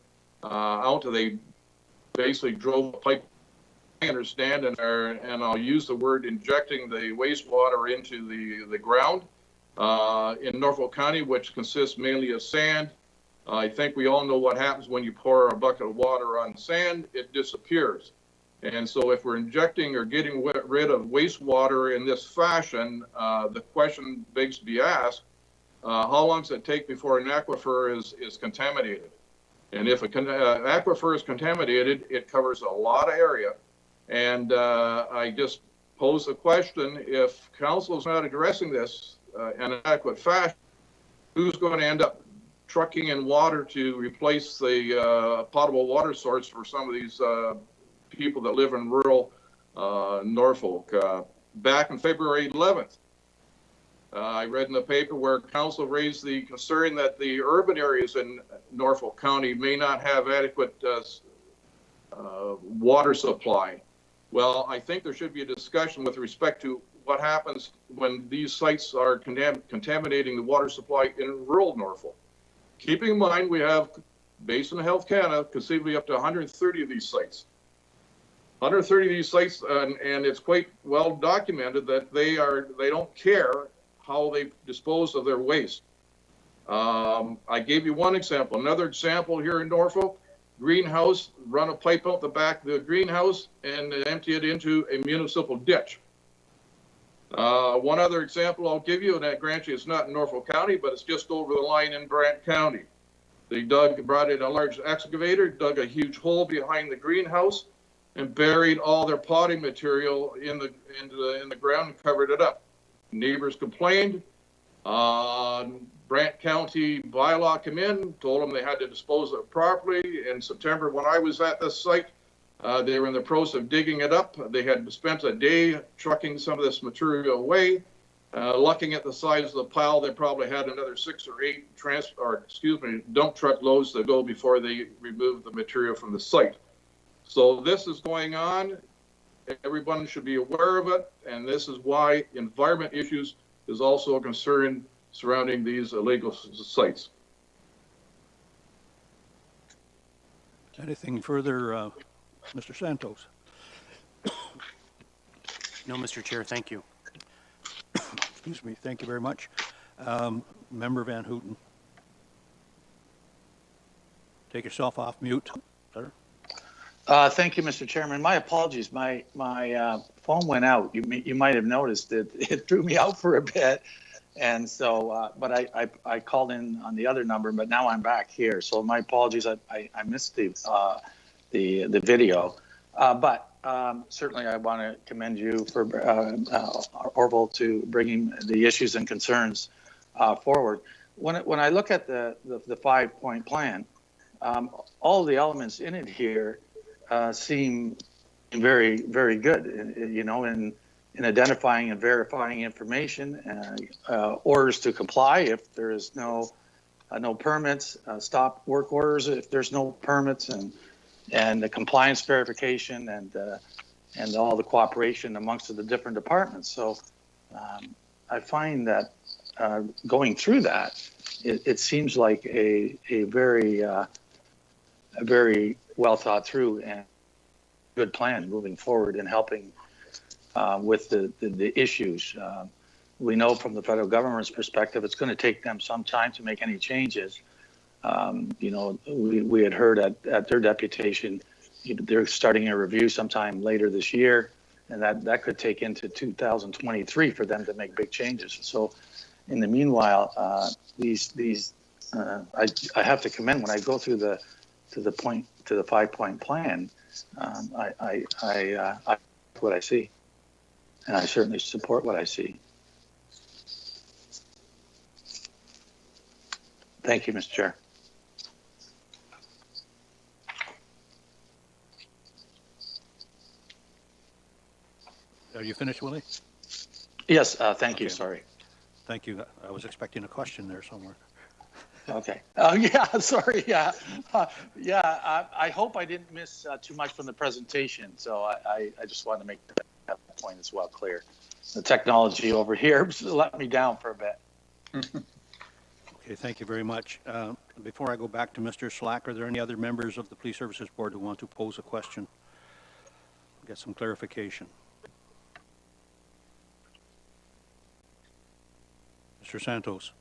out. They basically drove a pipe, I understand, and I'll use the word injecting the wastewater into the ground in Norfolk County, which consists mainly of sand. I think we all know what happens when you pour a bucket of water on sand, it disappears. And so if we're injecting or getting rid of wastewater in this fashion, the question begs to be asked, how long does it take before an aquifer is contaminated? And if an aquifer is contaminated, it covers a lot of area. And I just pose the question, if council is not addressing this in an adequate fashion, who's going to end up trucking in water to replace the potable water source for some of these people that live in rural Norfolk? Back on February 11th, I read in the paper where council raised the concern that the urban areas in Norfolk County may not have adequate water supply. Well, I think there should be a discussion with respect to what happens when these sites are contaminating the water supply in rural Norfolk. Keeping in mind, we have, based on Health Canada, conceivably up to 130 of these sites. 130 of these sites, and it's quite well documented that they don't care how they dispose of their waste. I gave you one example. Another example here in Norfolk, greenhouse, run a pipe out the back of the greenhouse and empty it into a municipal ditch. One other example I'll give you, and that grant you it's not in Norfolk County, but it's just over the line in Brant County. They brought in a large excavator, dug a huge hole behind the greenhouse, and buried all their potting material in the ground and covered it up. Neighbors complained. Brant County bylaw came in, told them they had to dispose of it properly. In September, when I was at this site, they were in the process of digging it up. They had spent a day trucking some of this material away. Looking at the size of the pile, they probably had another 6 or 8 dump truck loads to go before they removed the material from the site. So this is going on. Everyone should be aware of it, and this is why environment issues is also a concern surrounding these illegal sites. Anything further, Mr. Santos? No, Mr. Chair, thank you. Excuse me. Thank you very much. Member Van Houten. Take yourself off mute, sir. Thank you, Mr. Chairman. My apologies. My phone went out. You might have noticed that it threw me out for a bit, and so but I called in on the other number, but now I'm back here. So my apologies. I missed the video, but certainly I want to commend you for Orville to bringing the issues and concerns forward. When I look at the 5-point plan, all the elements in it here seem very, very good, you know, in identifying and verifying information, orders to comply if there is no permits, stop work orders if there's no permits, and the compliance verification and all the cooperation amongst the different departments. So I find that going through that, it seems like a very well thought through and good plan moving forward in helping with the issues. We know from the federal government's perspective, it's going to take them some time to make any changes. You know, we had heard at their deputation, they're starting a review sometime later this year, and that could take into 2023 for them to make big changes. So in the meanwhile, I have to commend when I go through the 5-point plan. I what I see, and I certainly support what I see. Thank you, Mr. Chair. Are you finished, Willie? Yes, thank you. Okay. Sorry. Thank you. I was expecting a question there somewhere. Okay. Oh, yeah, sorry. Yeah. I hope I didn't miss too much from the presentation. So I just wanted to make that point as well clear. The technology over here let me down for a bit. Okay, thank you very much. Before I go back to Mr. Slack, are there any other members of the Police Services Board who want to pose a question? Get some clarification. Mr. Santos.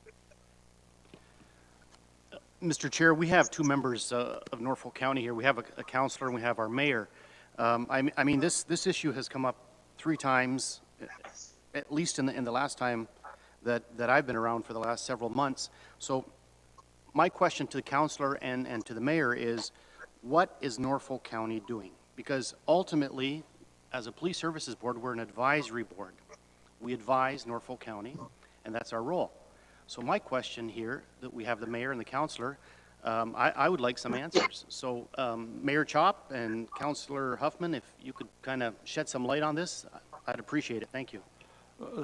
Mr. Chair, we have two members of Norfolk County here. We have a councillor and we have our mayor. I mean, this issue has come up 3 times, at least in the last time that I've been around for the last several months. So my question to the councillor and to the mayor is, what is Norfolk County doing? Because ultimately, as a police services board, we're an advisory board. We advise Norfolk County, and that's our role. So my question here, that we have the mayor and the councillor, I would like some answers. So Mayor Chop and Councillor Huffman, if you could kind of shed some light on this, I'd appreciate it. Thank you.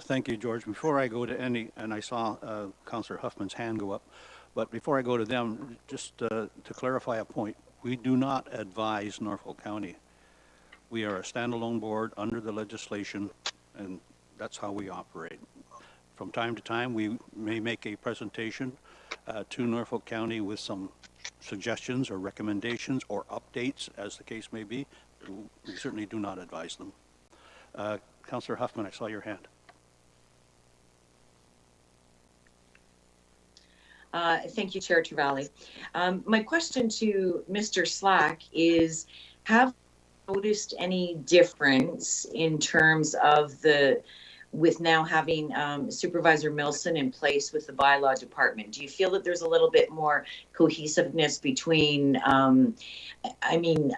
Thank you, George. Before I go to any, and I saw Councillor Huffman's hand go up, but before I go to them, just to clarify a point, we do not advise Norfolk County. We are a standalone board under the legislation, and that's how we operate. From time to time, we may make a presentation to Norfolk County with some suggestions or recommendations or updates, as the case may be. We certainly do not advise them. Councillor Huffman, I saw your hand. Thank you, Chair Trevally. My question to Mr. Slack is, have you noticed any difference in terms of with now having Supervisor Milson in place with the bylaw department? Do you feel that there's a little bit more cohesiveness between, I mean,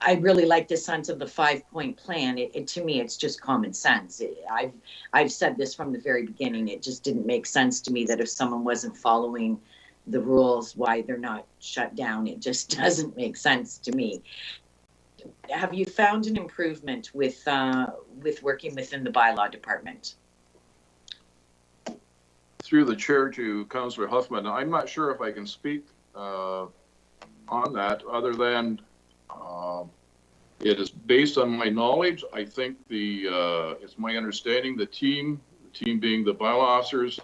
I really like the sense of the 5-point plan. To me, it's just common sense. I've said this from the very beginning. It just didn't make sense to me that if someone wasn't following the rules, why they're not shut down. It just doesn't make sense to me. Have you found an improvement with working within the bylaw department? Through the chair to Councillor Huffman, I'm not sure if I can speak on that other than it is based on my knowledge. I think it's my understanding the team being the bylaw officers,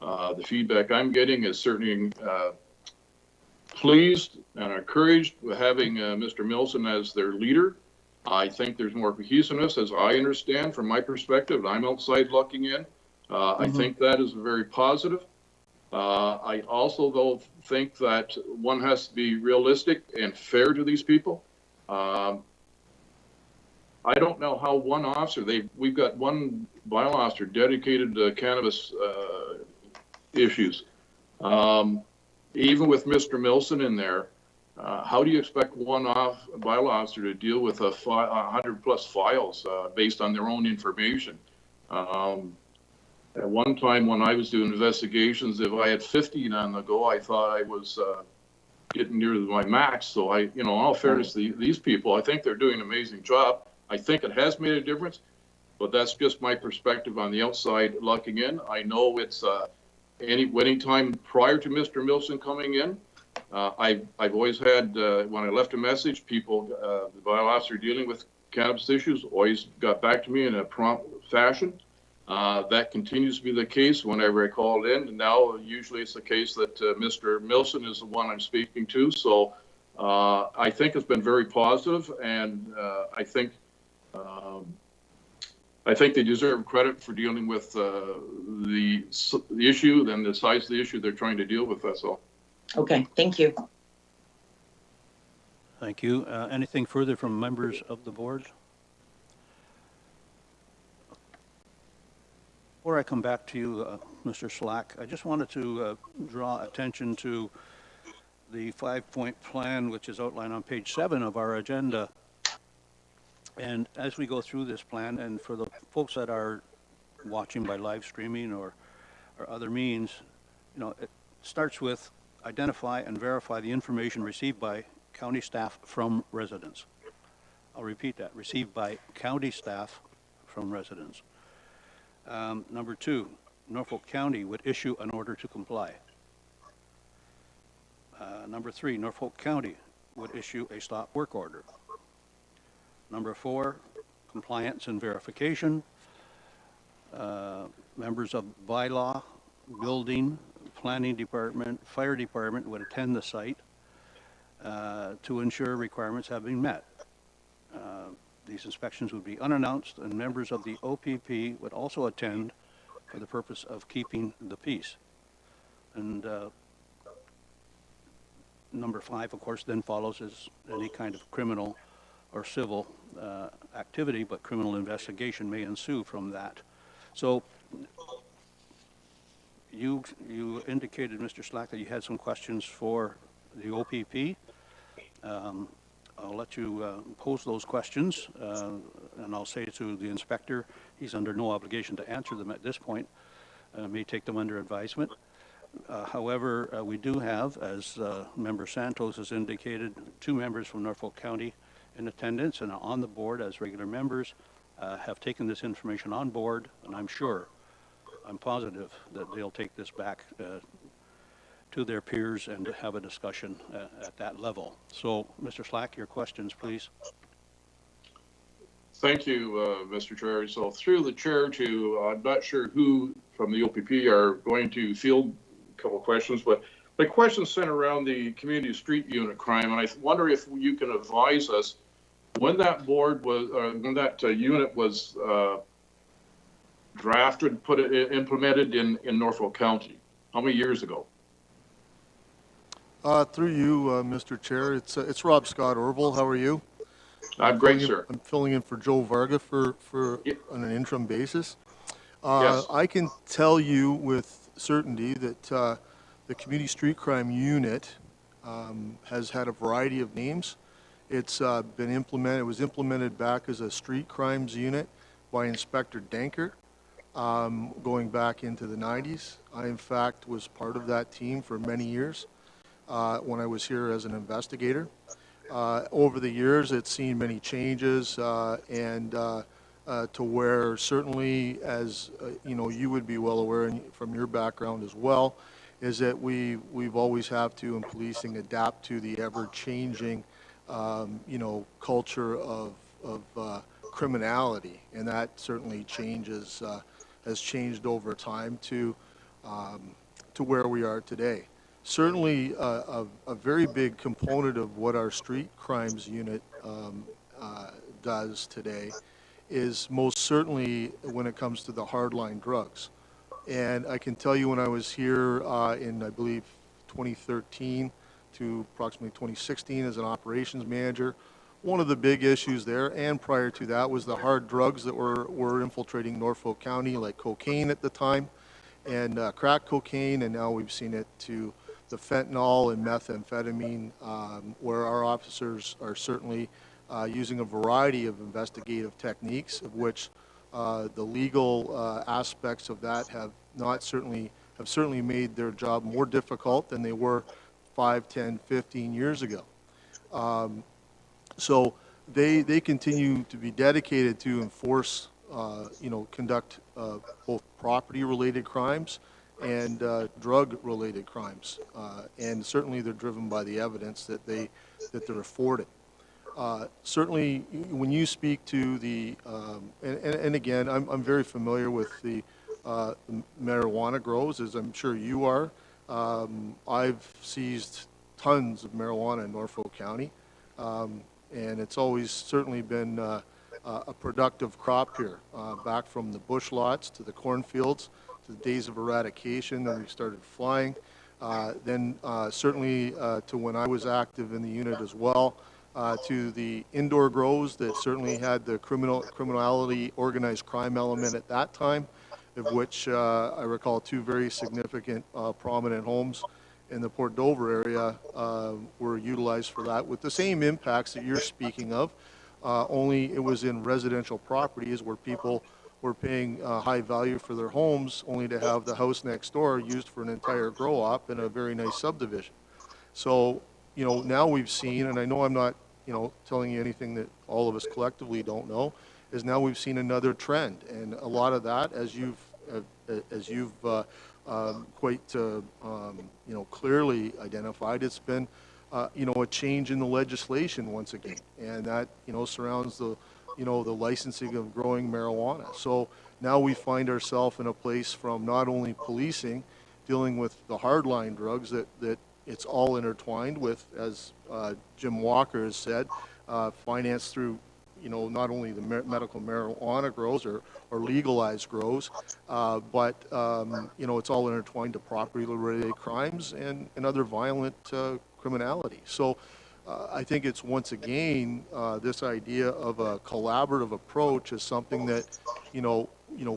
the feedback I'm getting is certainly pleased and encouraged with having Mr. Milson as their leader. I think there's more cohesiveness, as I understand from my perspective. I'm outside looking in. I think that is very positive. I also, though, think that one has to be realistic and fair to these people. I don't know how one officer, we've got one bylaw officer dedicated to cannabis issues. Even with Mr. Milson in there, how do you expect one bylaw officer to deal with 100 plus files based on their own information? At one time when I was doing investigations, if I had 15 on the go, I thought I was getting near my max. So in all fairness, these people, I think they're doing an amazing job. I think it has made a difference, but that's just my perspective on the outside looking in. I know it's any time prior to Mr. Milson coming in, I've always had, when I left a message, people, the bylaw officer dealing with cannabis issues always got back to me in a prompt fashion. That continues to be the case whenever I called in. And now usually it's the case that Mr. Milson is the one I'm speaking to. So I think it's been very positive, and I think they deserve credit for dealing with the issue and the size of the issue they're trying to deal with. That's all. Okay, thank you. Thank you. Anything further from members of the board? Before I come back to you, Mr. Slack, I just wanted to draw attention to the 5-point plan, which is outlined on page 7 of our agenda. And as we go through this plan, and for the folks that are watching by live streaming or other means, it starts with identify and verify the information received by county staff from residents. I'll repeat that, received by county staff from residents. Number 2, Norfolk County would issue an order to comply. Number 3, Norfolk County would issue a stop work order. Number 4, compliance and verification. Members of bylaw, building, planning department, fire department would attend the site to ensure requirements have been met. These inspections would be unannounced, and members of the OPP would also attend for the purpose of keeping the peace. And number 5, of course, then follows as any kind of criminal or civil activity, but criminal investigation may ensue from that. So you indicated, Mr. Slack, that you had some questions for the OPP. I'll let you pose those questions, and I'll say to the inspector, he's under no obligation to answer them at this point. May take them under advisement. However, we do have, as Member Santos has indicated, 2 members from Norfolk County in attendance and on the board as regular members, have taken this information on board, and I'm positive that they'll take this back to their peers and have a discussion at that level. So, Mr. Slack, your questions, please. Thank you, Mr. Chair. So through the chair to, I'm not sure who from the OPP are going to field a couple of questions, but my questions center around the community street unit crime, and I wonder if you can advise us when that board was, when that unit was drafted, implemented in Norfolk County. How many years ago? Through you, Mr. Chair, it's Rob Scott Orville. How are you? I'm great, sir. I'm filling in for Joe Varga on an interim basis. Yes. I can tell you with certainty that the Community Street Crime Unit has had a variety of names. It's been implemented. It was implemented back as a street crimes unit by Inspector Dankert, going back into the 90s. I, in fact, was part of that team for many years when I was here as an investigator. Over the years, it's seen many changes, and to where certainly, as you would be well aware from your background as well, is that we've always have to in policing adapt to the ever-changing, culture of criminality, and that certainly has changed over time to where we are today. Certainly, a very big component of what our street crimes unit does today is most certainly when it comes to the hardline drugs. And I can tell you when I was here in, I believe, 2013 to approximately 2016 as an operations manager, one of the big issues there, and prior to that, was the hard drugs that were infiltrating Norfolk County, like cocaine at the time, and crack cocaine, and now we've seen it to the fentanyl and methamphetamine, where our officers are certainly using a variety of investigative techniques, of which the legal aspects of that have certainly made their job more difficult than they were 5, 10, 15 years ago. So they continue to be dedicated to enforce, conduct both property-related crimes and drug-related crimes. And certainly they're driven by the evidence that they're afforded. Certainly, when you speak to the, and again, I'm very familiar with the marijuana grows, as I'm sure you are. I've seized tons of marijuana in Norfolk County. And it's always certainly been a productive crop here, back from the bush lots to the cornfields to the days of eradication, then we started flying. Then certainly to when I was active in the unit as well, to the indoor grows that certainly had the criminality, organized crime element at that time, of which I recall two very significant prominent homes in the Port Dover area were utilized for that with the same impacts that you're speaking of, only it was in residential properties where people were paying high value for their homes only to have the house next door used for an entire grow op in a very nice subdivision. So, now we've seen, and I know I'm not, telling you anything that all of us collectively don't know, is now we've seen another trend. And a lot of that, as you've quite clearly identified, it's been a change in the legislation once again, and that surrounds the the licensing of growing marijuana. So now we find ourselves in a place from not only policing, dealing with the hardline drugs that it's all intertwined with, as Jim Walker has said, financed through not only the medical marijuana grows or legalized grows, but it's all intertwined to property-related crimes and other violent criminality. So I think it's once again this idea of a collaborative approach is something that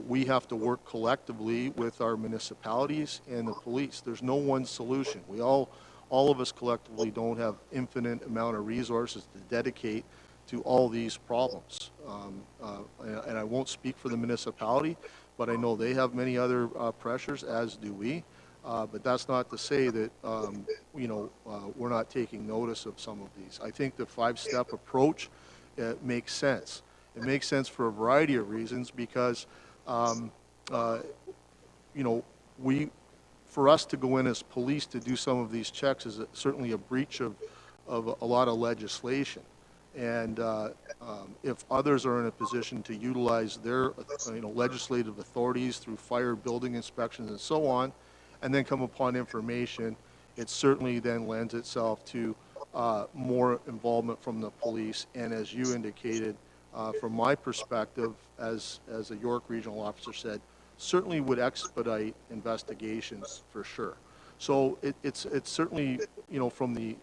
we have to work collectively with our municipalities and the police. There's no one solution. All of us collectively don't have infinite amount of resources to dedicate to all these problems. And I won't speak for the municipality, but I know they have many other pressures, as do we. But that's not to say that, we're not taking notice of some of these. I think the five-step approach makes sense. It makes sense for a variety of reasons because, for us to go in as police to do some of these checks is certainly a breach of a lot of legislation. And if others are in a position to utilize their legislative authorities through fire building inspections and so on, and then come upon information, it certainly then lends itself to more involvement from the police. And as you indicated, from my perspective, as a York regional officer said, certainly would expedite investigations for sure. So it's certainly, from the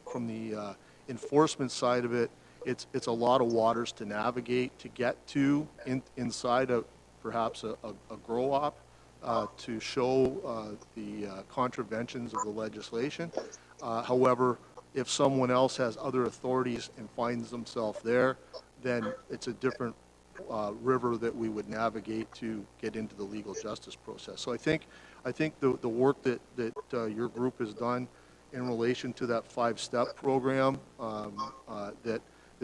enforcement side of it, it's a lot of waters to navigate to get to inside of perhaps a grow op to show the contraventions of the legislation. However, if someone else has other authorities and finds themselves there, then it's a different river that we would navigate to get into the legal justice process. So I think the work that your group has done in relation to that five-step program, that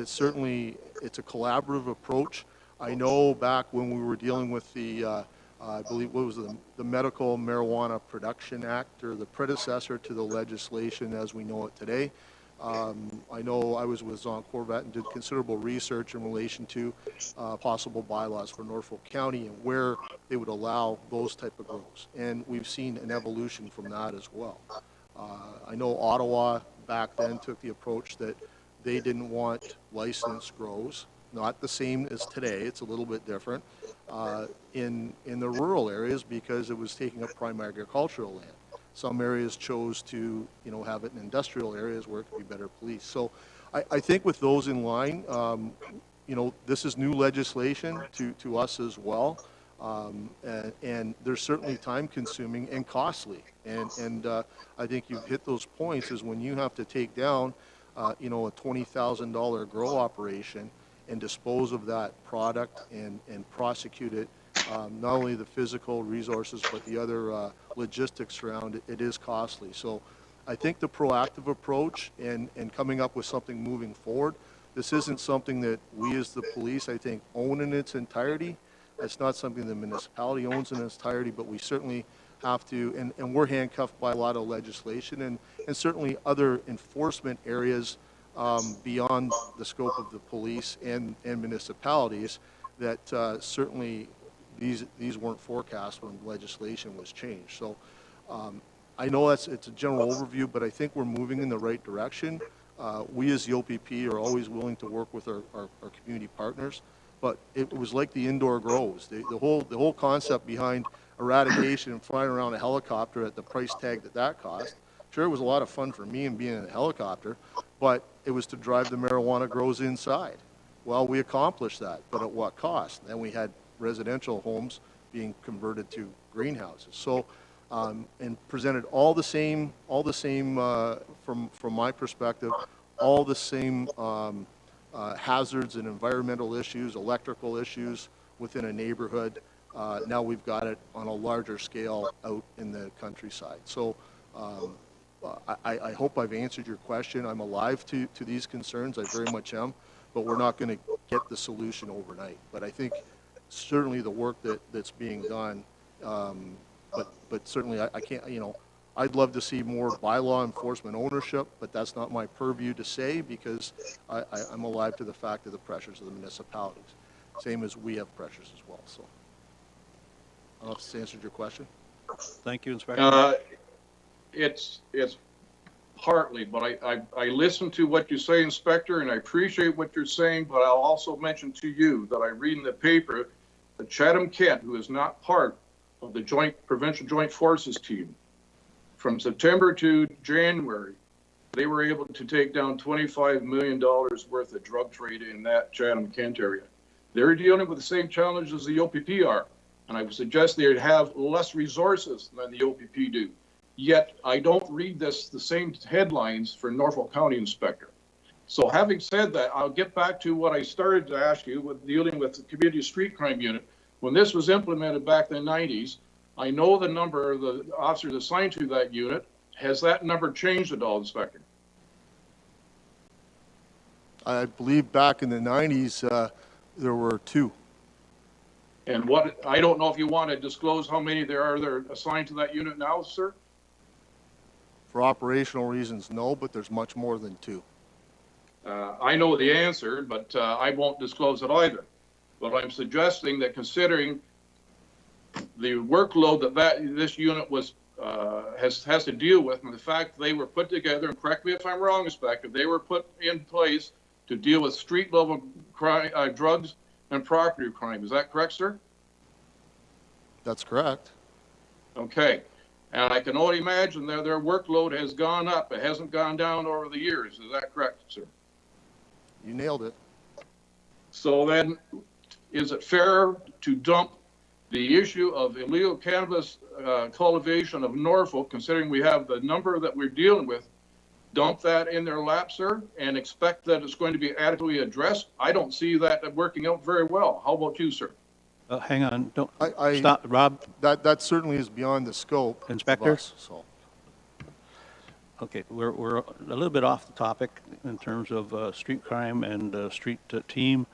certainly it's a collaborative approach. I know back when we were dealing with the, I believe, what was the Medical Marijuana Production Act, or the predecessor to the legislation as we know it today. I know I was with Zon Corvette and did considerable research in relation to possible bylaws for Norfolk County and where they would allow those type of grows. And we've seen an evolution from that as well. I know Ottawa back then took the approach that they didn't want licensed grows, not the same as today, it's a little bit different, in the rural areas because it was taking up prime agricultural land. Some areas chose to, have it in industrial areas where it could be better policed. So I think with those in line, this is new legislation to us as well. And they're certainly time consuming and costly. And I think you've hit those points is when you have to take down, a $20,000 grow operation and dispose of that product and prosecute it, not only the physical resources, but the other logistics around it, it is costly. So I think the proactive approach and coming up with something moving forward, this isn't something that we as the police, I think, own in its entirety. It's not something the municipality owns in its entirety, but we certainly have to, and we're handcuffed by a lot of legislation and certainly other enforcement areas beyond the scope of the police and municipalities that certainly these weren't forecast when legislation was changed. So I know it's a general overview, but I think we're moving in the right direction. We as the OPP are always willing to work with our community partners, but it was like the indoor grows. The whole concept behind eradication and flying around a helicopter at the price tag that cost, sure, it was a lot of fun for me and being in a helicopter, but it was to drive the marijuana grows inside. Well, we accomplished that, but at what cost? Then we had residential homes being converted to greenhouses. So, and presented all the same from my perspective, all the same hazards and environmental issues, electrical issues within a neighborhood. Now we've got it on a larger scale out in the countryside. So I hope I've answered your question. I'm alive to these concerns. I very much am, but we're not going to get the solution overnight. But I think certainly the work that's being done, but certainly I can't, I'd love to see more bylaw enforcement ownership, but that's not my purview to say because I'm alive to the fact of the pressures of the municipalities. Same as we have pressures as well. So I don't know if this answered your question. Thank you, Inspector. It's partly, but I listen to what you say, Inspector, and I appreciate what you're saying, but I'll also mention to you that I read in the paper that Chatham-Kent, who is not part of the Provincial Joint Forces team, from September to January, they were able to take down $25 million worth of drug trade in that Chatham-Kent area. They're dealing with the same challenges as the OPP are, and I would suggest they'd have less resources than the OPP do. Yet I don't read the same headlines for Norfolk County Inspector. So having said that, I'll get back to what I started to ask you with dealing with the Community Street Crime Unit. When this was implemented back in the 90s, I know the number of the officers assigned to that unit. Has that number changed at all, Inspector? I believe back in the 90s, there were 2. And I don't know if you want to disclose how many there are assigned to that unit now, sir? For operational reasons, no, but there's much more than 2. I know the answer, but I won't disclose it either. But I'm suggesting that considering the workload that this unit has to deal with, and the fact they were put together, and correct me if I'm wrong, Inspector, they were put in place to deal with street-level crime, drugs and property crime. Is that correct, sir? That's correct. Okay. And I can only imagine that their workload has gone up. It hasn't gone down over the years. Is that correct, sir? You nailed it. So then, is it fair to dump the issue of illegal cannabis cultivation of Norfolk, considering we have the number that we're dealing with, dump that in their lap, sir, and expect that it's going to be adequately addressed? I don't see that working out very well. How about you, sir? Hang on, don't stop, Rob. That certainly is beyond the scope. Inspector? Of us, so. Okay, we're a little bit off the topic in terms of street crime and street team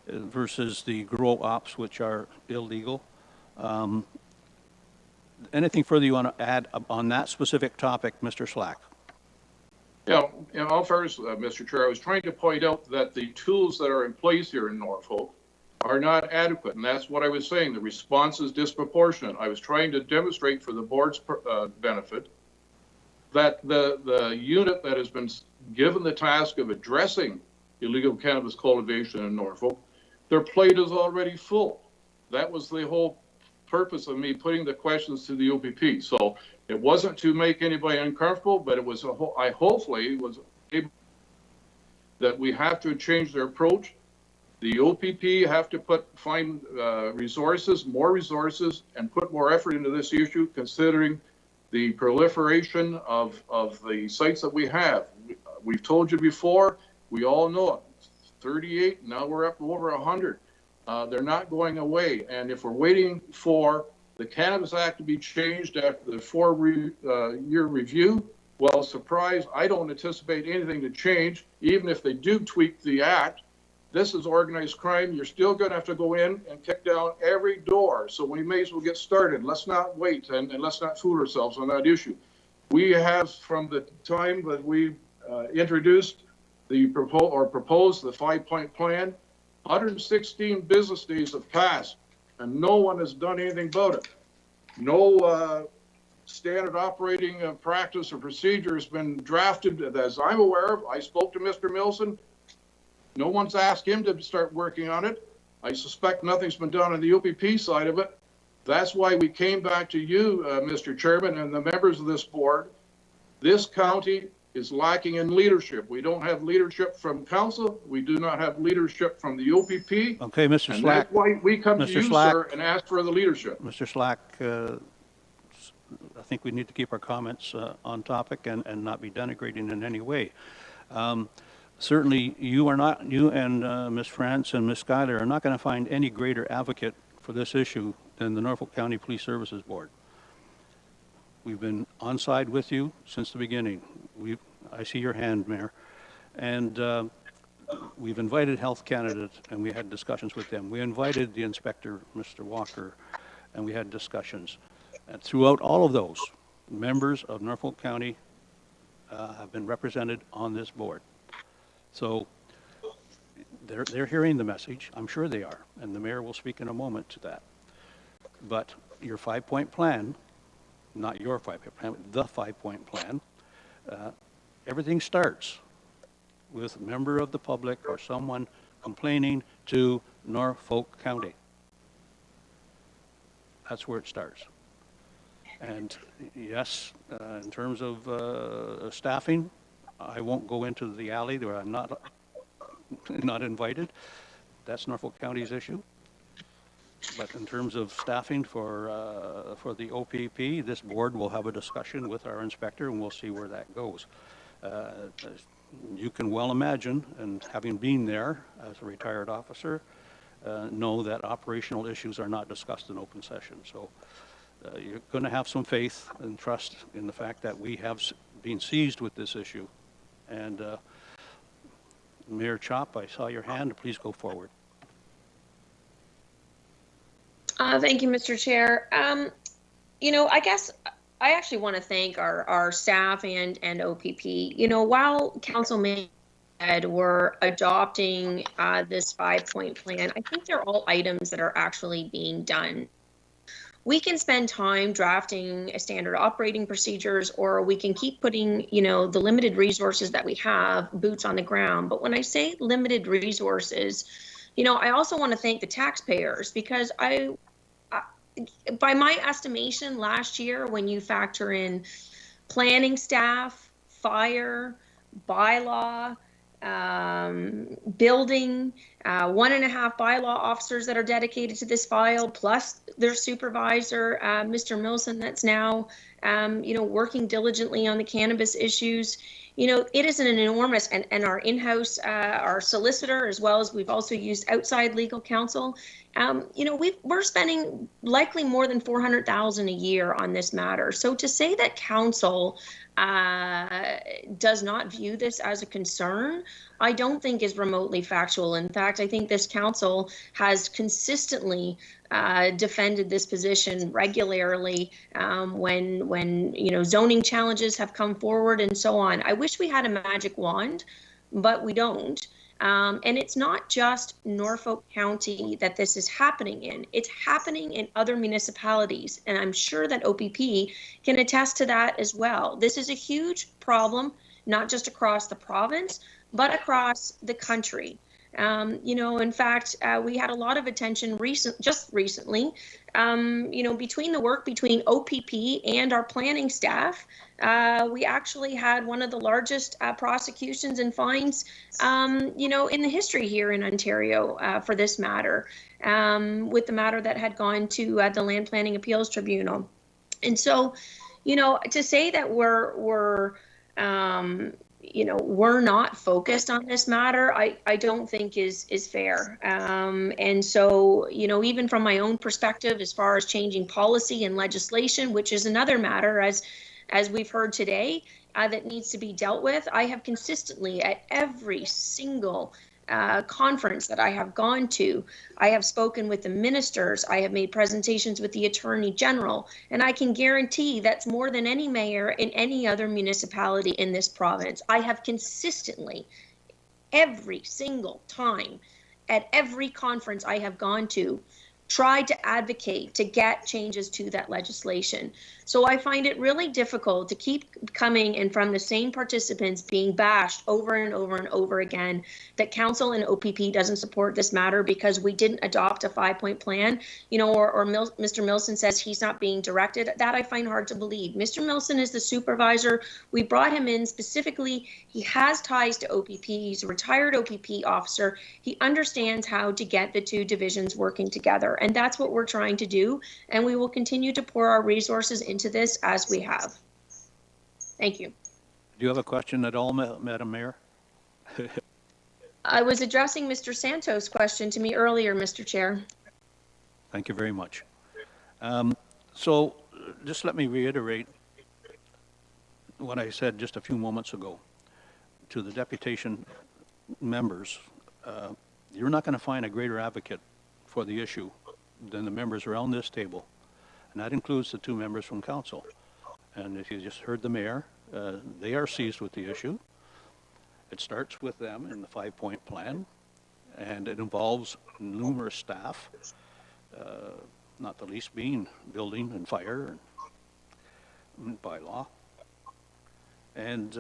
versus the grow ops, which are illegal. Anything further you want to add on that specific topic, Mr. Slack? Yeah, in all fairness, Mr. Chair, I was trying to point out that the tools that are in place here in Norfolk are not adequate, and that's what I was saying. The response is disproportionate. I was trying to demonstrate for the board's benefit that the unit that has been given the task of addressing illegal cannabis cultivation in Norfolk, their plate is already full. That was the whole purpose of me putting the questions to the OPP. So it wasn't to make anybody uncomfortable, but it was I hopefully was able that we have to change their approach. The OPP have to find resources, more resources, and put more effort into this issue, considering the proliferation of the sites that we have. We've told you before, we all know it. 38, now we're up over 100. They're not going away. And if we're waiting for the Cannabis Act to be changed after the 4-year review, well, surprise, I don't anticipate anything to change, even if they do tweak the act. This is organized crime. You're still going to have to go in and kick down every door. So we may as well get started. Let's not wait and let's not fool ourselves on that issue. We have, from the time that we introduced proposed the 5-point plan, 116 business days have passed, and no one has done anything about it. No standard operating practice or procedure has been drafted, as I'm aware of. I spoke to Mr. Milson. No one's asked him to start working on it. I suspect nothing's been done on the OPP side of it. That's why we came back to you, Mr. Chairman, and the members of this board. This county is lacking in leadership. We don't have leadership from council. We do not have leadership from the OPP. Okay, Mr. And Slack. that's why we come to Mr. you, Slack. sir, and ask for the leadership. Mr. Slack, I think we need to keep our comments on topic and not be denigrating in any way. Certainly, you and Ms. France and Ms. Schuyler are not going to find any greater advocate for this issue than the Norfolk County Police Services Board. We've been on side with you since the beginning. I see your hand, Mayor. And we've invited Health Canada, and we had discussions with them. We invited the inspector, Mr. Walker, and we had discussions. And throughout all of those, members of Norfolk County have been represented on this board. So they're hearing the message. I'm sure they are, and the mayor will speak in a moment to that. But your 5-point plan, not your 5-point plan, the 5-point plan, everything starts with a member of the public or someone complaining to Norfolk County. That's where it starts. And yes, in terms of staffing, I won't go into the alley where I'm not invited. That's Norfolk County's issue. But in terms of staffing for the OPP, this board will have a discussion with our inspector, and we'll see where that goes. You can well imagine, and having been there as a retired officer, know that operational issues are not discussed in open session. So you're going to have some faith and trust in the fact that we have been seized with this issue. And Mayor Chop, I saw your hand. Please go forward. Thank you, Mr. Chair. I guess I actually want to thank our staff and OPP. While Council may said we're adopting this 5-point plan, I think they're all items that are actually being done. We can spend time drafting standard operating procedures, or we can keep putting, the limited resources that we have, boots on the ground. But when I say limited resources, I also want to thank the taxpayers, because by my estimation last year, when you factor in planning staff, fire, bylaw, building, 1.5 bylaw officers that are dedicated to this file, plus their supervisor, Mr. Milson, that's now, working diligently on the cannabis issues. It is an enormous, and our in-house, our solicitor, as well as we've also used outside legal counsel. We're spending likely more than $400,000 a year on this matter. So to say that council does not view this as a concern, I don't think is remotely factual. In fact, I think this council has consistently defended this position regularly when zoning challenges have come forward and so on. I wish we had a magic wand, but we don't. And it's not just Norfolk County that this is happening in. It's happening in other municipalities. And I'm sure that OPP can attest to that as well. This is a huge problem, not just across the province, but across the country. In fact, we had a lot of attention just recently, between the work between OPP and our planning staff. We actually had one of the largest prosecutions and fines, in the history here in Ontario for this matter, with the matter that had gone to the Land Planning Appeals Tribunal. And so, to say that we're not focused on this matter, I don't think is fair. And so, even from my own perspective, as far as changing policy and legislation, which is another matter, as we've heard today, that needs to be dealt with, I have consistently at every single conference that I have gone to, I have spoken with the ministers, I have made presentations with the Attorney General, and I can guarantee that's more than any mayor in any other municipality in this province. I have consistently, every single time, at every conference I have gone to, tried to advocate to get changes to that legislation. So I find it really difficult to keep coming and from the same participants being bashed over and over and over again that council and OPP doesn't support this matter because we didn't adopt a 5-point plan, or Mr. Milson says he's not being directed. That I find hard to believe. Mr. Milson is the supervisor. We brought him in specifically. He has ties to OPP. He's a retired OPP officer. He understands how to get the two divisions working together. And that's what we're trying to do. And we will continue to pour our resources into this as we have. Thank you. Do you have a question at all, Madam Mayor? I was addressing Mr. Santos' question to me earlier, Mr. Chair. Thank you very much. So just let me reiterate what I said just a few moments ago to the deputation members. You're not going to find a greater advocate for the issue than the members around this table, and that includes the two members from council. And if you just heard the mayor, they are seized with the issue. It starts with them in the 5-point plan, and it involves numerous staff, not the least being building and fire and bylaw. And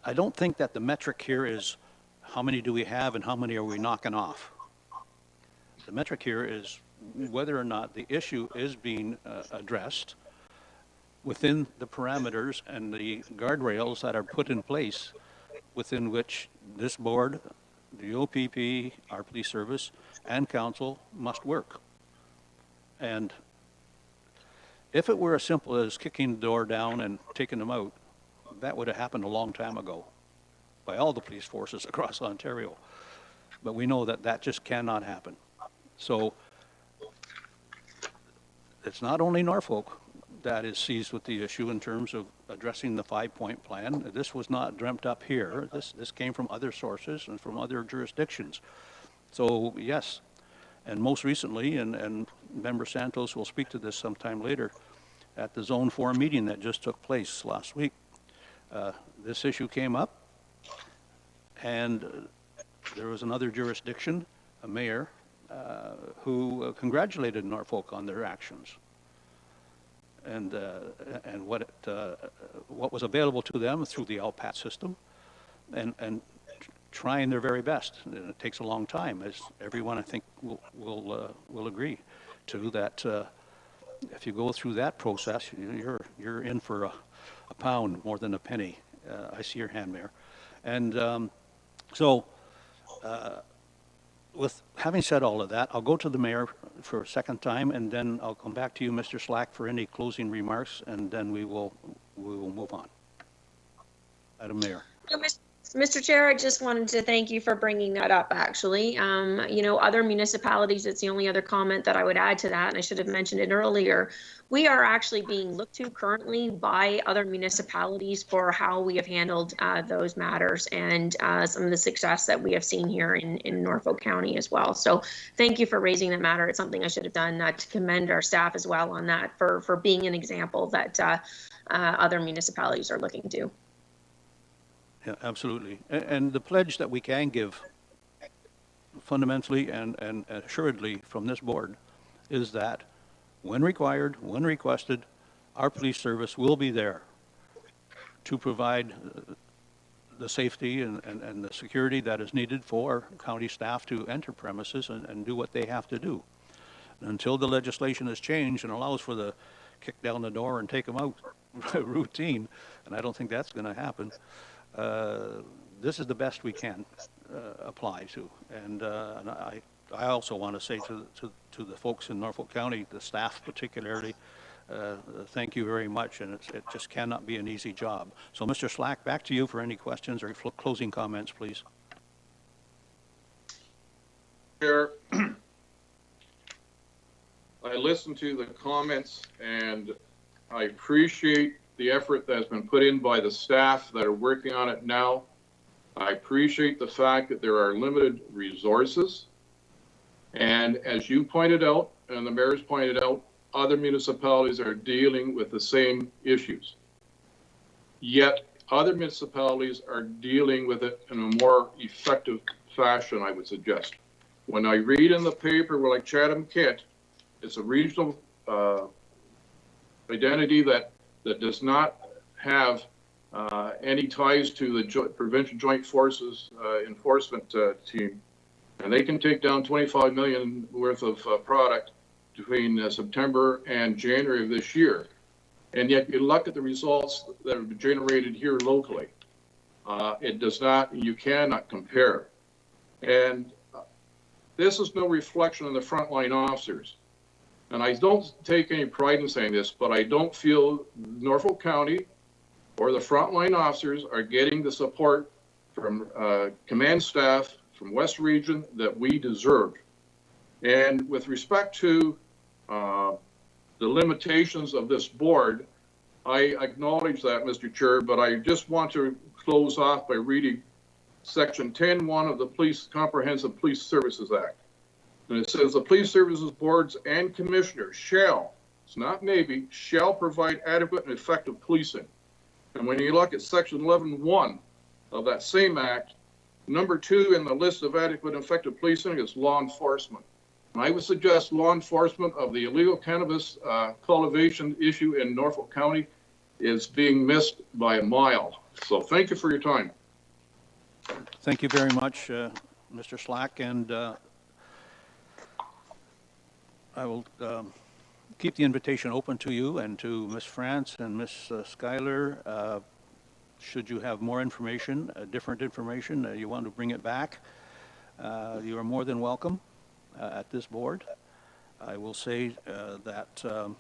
I don't think that the metric here is how many do we have and how many are we knocking off. The metric here is whether or not the issue is being addressed within the parameters and the guardrails that are put in place within which this board, the OPP, our police service, and council must work. And if it were as simple as kicking the door down and taking them out, that would have happened a long time ago by all the police forces across Ontario. But we know that that just cannot happen. So it's not only Norfolk that is seized with the issue in terms of addressing the 5-point plan. This was not dreamt up here. This came from other sources and from other jurisdictions. So yes, and most recently, and Member Santos will speak to this sometime later, at the Zone 4 meeting that just took place last week, this issue came up, and there was another jurisdiction, a mayor, who congratulated Norfolk on their actions and what was available to them through the LPAT system, and trying their very best. And it takes a long time, as everyone I think will agree to that. If you go through that process, you're in for a pound more than a penny. I see your hand, Mayor. And with having said all of that, I'll go to the mayor for a second time, and then I'll come back to you, Mr. Slack, for any closing remarks, and then we will move on. Madam Mayor. Mr. Chair, I just wanted to thank you for bringing that up, actually. Other municipalities, it's the only other comment that I would add to that, and I should have mentioned it earlier. We are actually being looked to currently by other municipalities for how we have handled those matters and some of the success that we have seen here in Norfolk County as well. So thank you for raising that matter. It's something I should have done to commend our staff as well on that for being an example that other municipalities are looking to. Yeah, absolutely. And the pledge that we can give fundamentally and assuredly from this board is that when required, when requested, our police service will be there to provide the safety and the security that is needed for county staff to enter premises and do what they have to do. Until the legislation is changed and allows for the kick down the door and take them out routine, and I don't think that's going to happen, this is the best we can apply to. And I also want to say to the folks in Norfolk County, the staff particularly, thank you very much, and it just cannot be an easy job. So, Mr. Slack, back to you for any questions or closing comments, please. Chair, I listened to the comments and I appreciate the effort that's been put in by the staff that are working on it now. I appreciate the fact that there are limited resources. And as you pointed out, and the mayor's pointed out, other municipalities are dealing with the same issues. Yet other municipalities are dealing with it in a more effective fashion, I would suggest. When I read in the paper, like Chatham-Kent, it's a regional identity that does not have any ties to the Provincial Joint Forces enforcement team. And they can take down 25 million worth of product between September and January of this year. And yet you look at the results that have been generated here locally. It does not, you cannot compare. And this is no reflection on the frontline officers. And I don't take any pride in saying this, but I don't feel Norfolk County or the frontline officers are getting the support from command staff from West Region that we deserve. And with respect to the limitations of this board, I acknowledge that, Mr. Chair, but I just want to close off by reading Section 10.1 of the Comprehensive Police Services Act. And it says the police services boards and commissioners shall, it's not maybe, shall provide adequate and effective policing. And when you look at Section 11.1 of that same act, number 2 in the list of adequate and effective policing is law enforcement. And I would suggest law enforcement of the illegal cannabis cultivation issue in Norfolk County is being missed by a mile. So thank you for your time. Thank you very much, Mr. Slack, and I will keep the invitation open to you and to Ms. France and Ms. Schuyler. Should you have more information, different information, you want to bring it back, you are more than welcome at this board. I will say that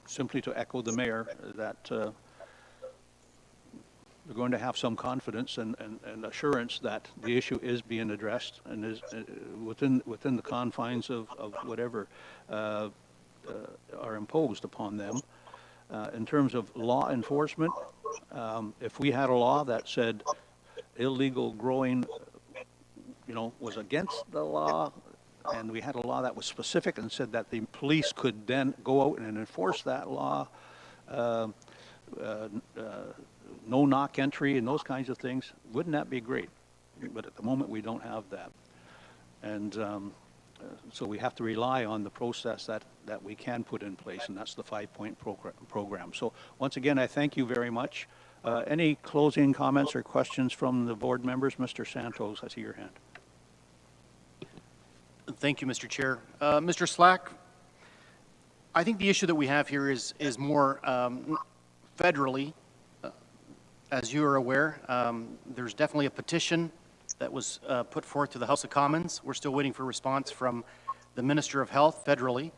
simply to echo the mayor, that we're going to have some confidence and assurance that the issue is being addressed and is within the confines of whatever are imposed upon them. In terms of law enforcement, if we had a law that said illegal growing, was against the law, and we had a law that was specific and said that the police could then go out and enforce that law, no knock entry and those kinds of things, wouldn't that be great? But at the moment we don't have that. And so we have to rely on the process that we can put in place, and that's the 5-point program. So once again, I thank you very much. Any closing comments or questions from the board members? Mr. Santos, I see your hand. Thank you, Mr. Chair. Mr. Slack, I think the issue that we have here is more federally. As you are aware, there's definitely a petition that was put forth to the House of Commons. We're still waiting for a response from the Minister of Health federally.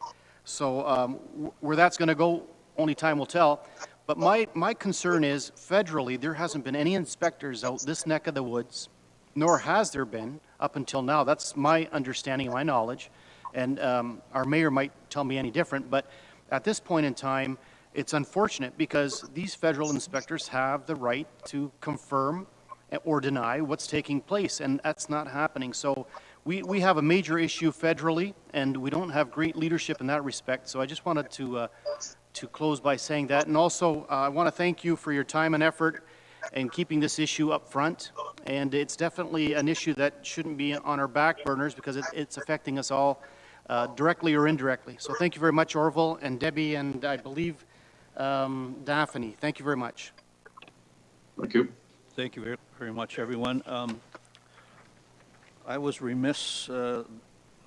So where that's going to go, only time will tell. But my concern is federally, there hasn't been any inspectors out this neck of the woods, nor has there been up until now. That's my understanding and my knowledge. And our mayor might tell me any different. But at this point in time, it's unfortunate because these federal inspectors have the right to confirm or deny what's taking place, and that's not happening. So we have a major issue federally, and we don't have great leadership in that respect. So I just wanted to close by saying that. And also, I want to thank you for your time and effort in keeping this issue up front. And it's definitely an issue that shouldn't be on our back burners because it's affecting us all directly or indirectly. So thank you very much, Orville and Debbie, and I believe Daphne. Thank you very much. Thank you. Thank you very much, everyone. I was remiss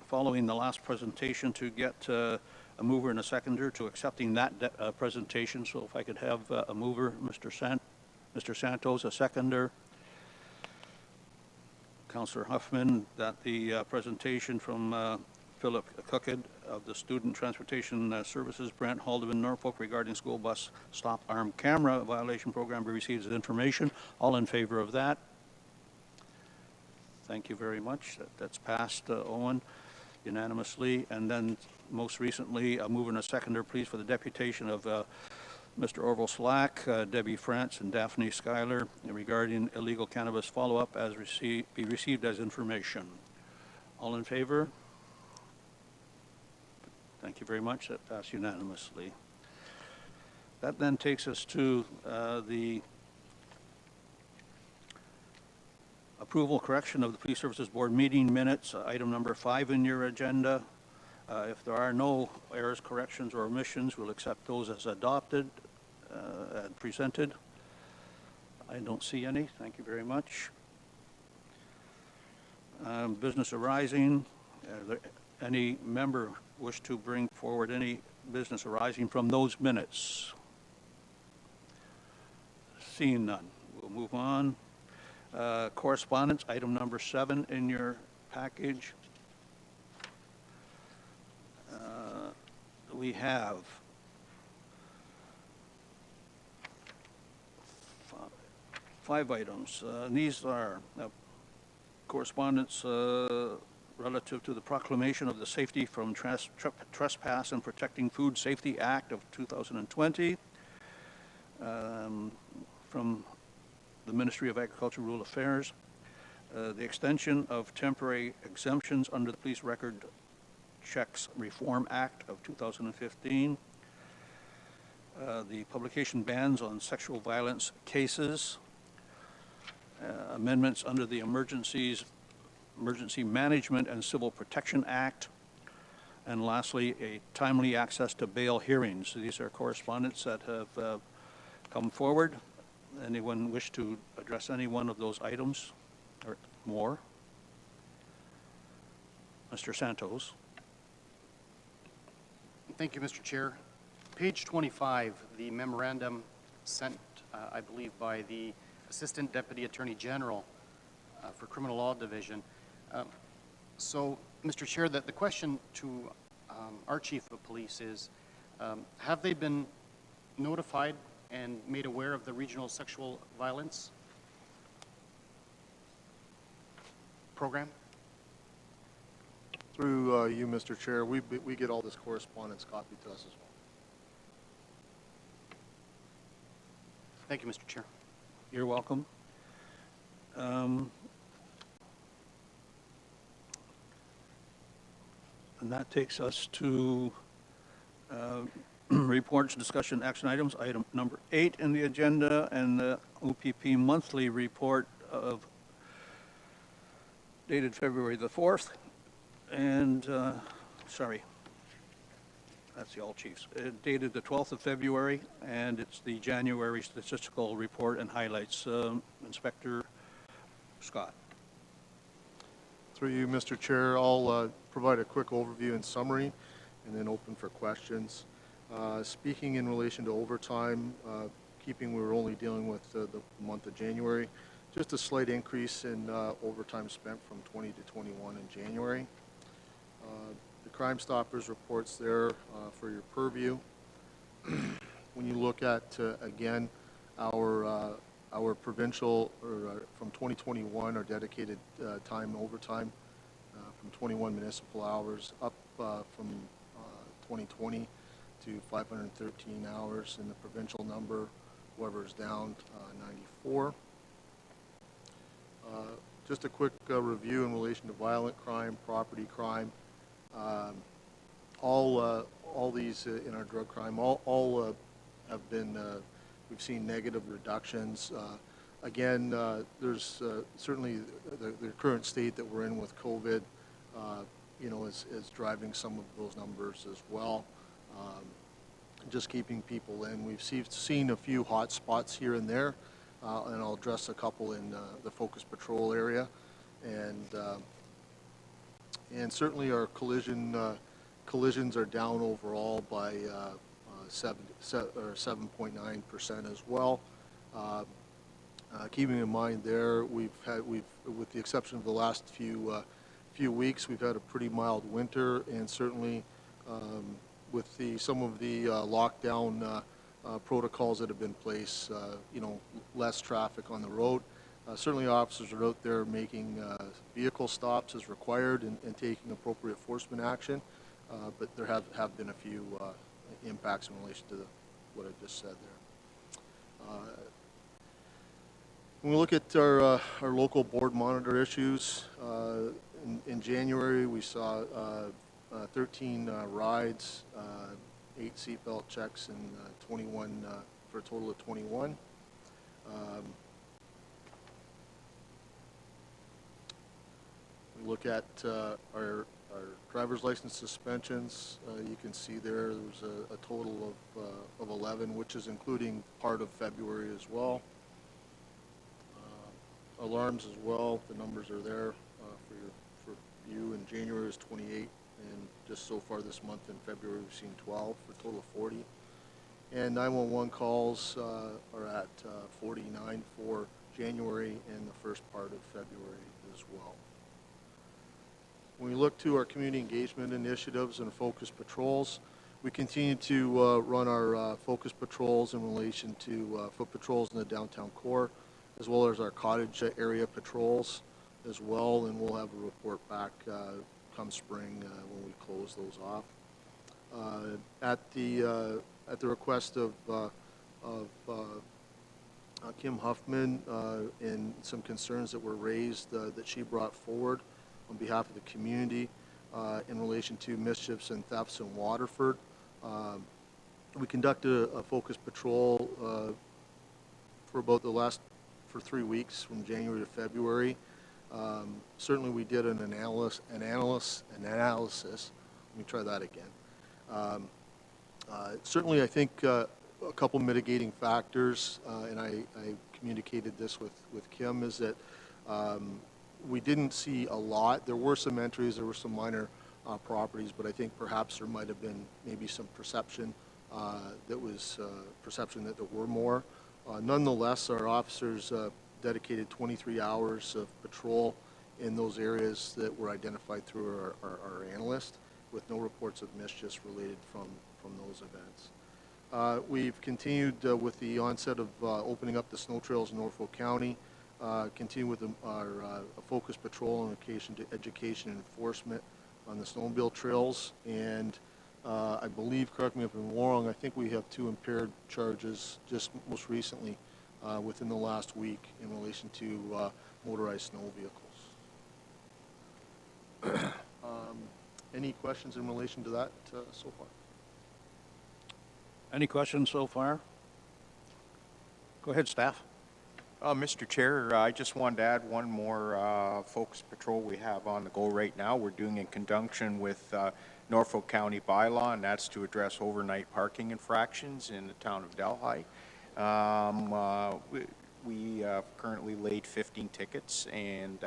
following the last presentation to get a mover and a seconder to accepting that presentation. So if I could have a mover, Mr. Santos, a seconder, Councillor Huffman, that the presentation from Philip Cookett of the Student Transportation Services, Brent Haldeman, Norfolk, regarding school bus stop arm camera violation program be received as information. All in favor of that? Thank you very much. That's passed, Owen, unanimously. And then most recently, a mover and a seconder, please, for the deputation of Mr. Orville Slack, Debbie France, and Daphne Schuyler regarding illegal cannabis follow-up as be received as information. All in favor? Thank you very much. That passed unanimously. That then takes us to the approval correction of the Police Services Board meeting minutes, item number 5 in your agenda. If there are no errors, corrections, or omissions, we'll accept those as adopted and presented. I don't see any. Thank you very much. Business arising. Any member wish to bring forward any business arising from those minutes? Seeing none, we'll move on. Correspondence, item number 7 in your package. We have 5 items. These are correspondence relative to the proclamation of the Safety from Trespass and Protecting Food Safety Act of 2020 from the Ministry of Agriculture Rural Affairs, the extension of temporary exemptions under the Police Record Checks Reform Act of 2015, the publication bans on sexual violence cases, amendments under the Emergency Management and Civil Protection Act, and lastly, a timely access to bail hearings. These are correspondence that have come forward. Anyone wish to address any one of those items or more? Mr. Santos. Thank you, Mr. Chair. Page 25, the memorandum sent, I believe, by the Assistant Deputy Attorney General for Criminal Law Division. So, Mr. Chair, the question to our Chief of Police is, have they been notified and made aware of the regional sexual violence program? Through you, Mr. Chair, we get all this correspondence copied to us as well. Thank you, Mr. Chair. You're welcome. And that takes us to reports, discussion, action items. Item number 8 in the agenda, and the OPP monthly report of dated February the 4th. And, sorry, that's the all chiefs. Dated the 12th of February, and it's the January statistical report and highlights. Inspector Scott. Through you, Mr. Chair, I'll provide a quick overview and summary and then open for questions. Speaking in relation to overtime, we were only dealing with the month of January, just a slight increase in overtime spent from 20 to 21 in January. The Crime Stoppers reports there for your purview. When you look at, again, our provincial, or from 2021, our dedicated time overtime from 21 municipal hours up from 2020 to 513 hours in the provincial number. However, is down 94. Just a quick review in relation to violent crime, property crime. All these in our drug crime, all have been, we've seen negative reductions. Again, there's certainly the current state that we're in with COVID, is driving some of those numbers as well. Just keeping people in. We've seen a few hot spots here and there, and I'll address a couple in the focus patrol area. And certainly our collisions are down overall by 7.9% as well. Keeping in mind there, with the exception of the last few weeks, we've had a pretty mild winter, and certainly with some of the lockdown protocols that have been placed, less traffic on the road. Certainly officers are out there making vehicle stops as required and taking appropriate enforcement action, but there have been a few impacts in relation to what I just said there. When we look at our local board monitor issues, in January we saw 13 rides, 8 seatbelt checks, and 21 for a total of 21. We look at our driver's license suspensions. You can see there was a total of 11, which is including part of February as well. Alarms as well, the numbers are there for you. In January is 28, and just so far this month in February we've seen 12 for a total of 40. And 911 calls are at 49 for January and the first part of February as well. When we look to our community engagement initiatives and focus patrols, we continue to run our focus patrols in relation to foot patrols in the downtown core, as well as our cottage area patrols as well, and we'll have a report back come spring when we close those off. At the request of Kim Huffman and some concerns that were raised that she brought forward on behalf of the community in relation to mischiefs and thefts in Waterford. We conducted a focus patrol for 3 weeks from January to February. Certainly we did an analysis. Let me try that again. Certainly I think a couple mitigating factors, and I communicated this with Kim, is that we didn't see a lot. There were some entries, there were some minor properties, but I think perhaps there might have been maybe some perception perception that there were more. Nonetheless, our officers dedicated 23 hours of patrol in those areas that were identified through our analyst, with no reports of mischiefs related from those events. We've continued with the onset of opening up the snow trails in Norfolk County, continue with our focus patrol on occasion to education and enforcement on the snowmobile trails, and I believe, correct me if I'm wrong, I think we have 2 impaired charges just most recently within the last week in relation to motorized snow vehicles. Any questions in relation to that so far? Any questions so far? Go ahead, staff. Mr. Chair, I just wanted to add one more focus patrol we have on the go right now. We're doing in conjunction with Norfolk County bylaw, and that's to address overnight parking infractions in the town of Delhi. We currently laid 15 tickets, and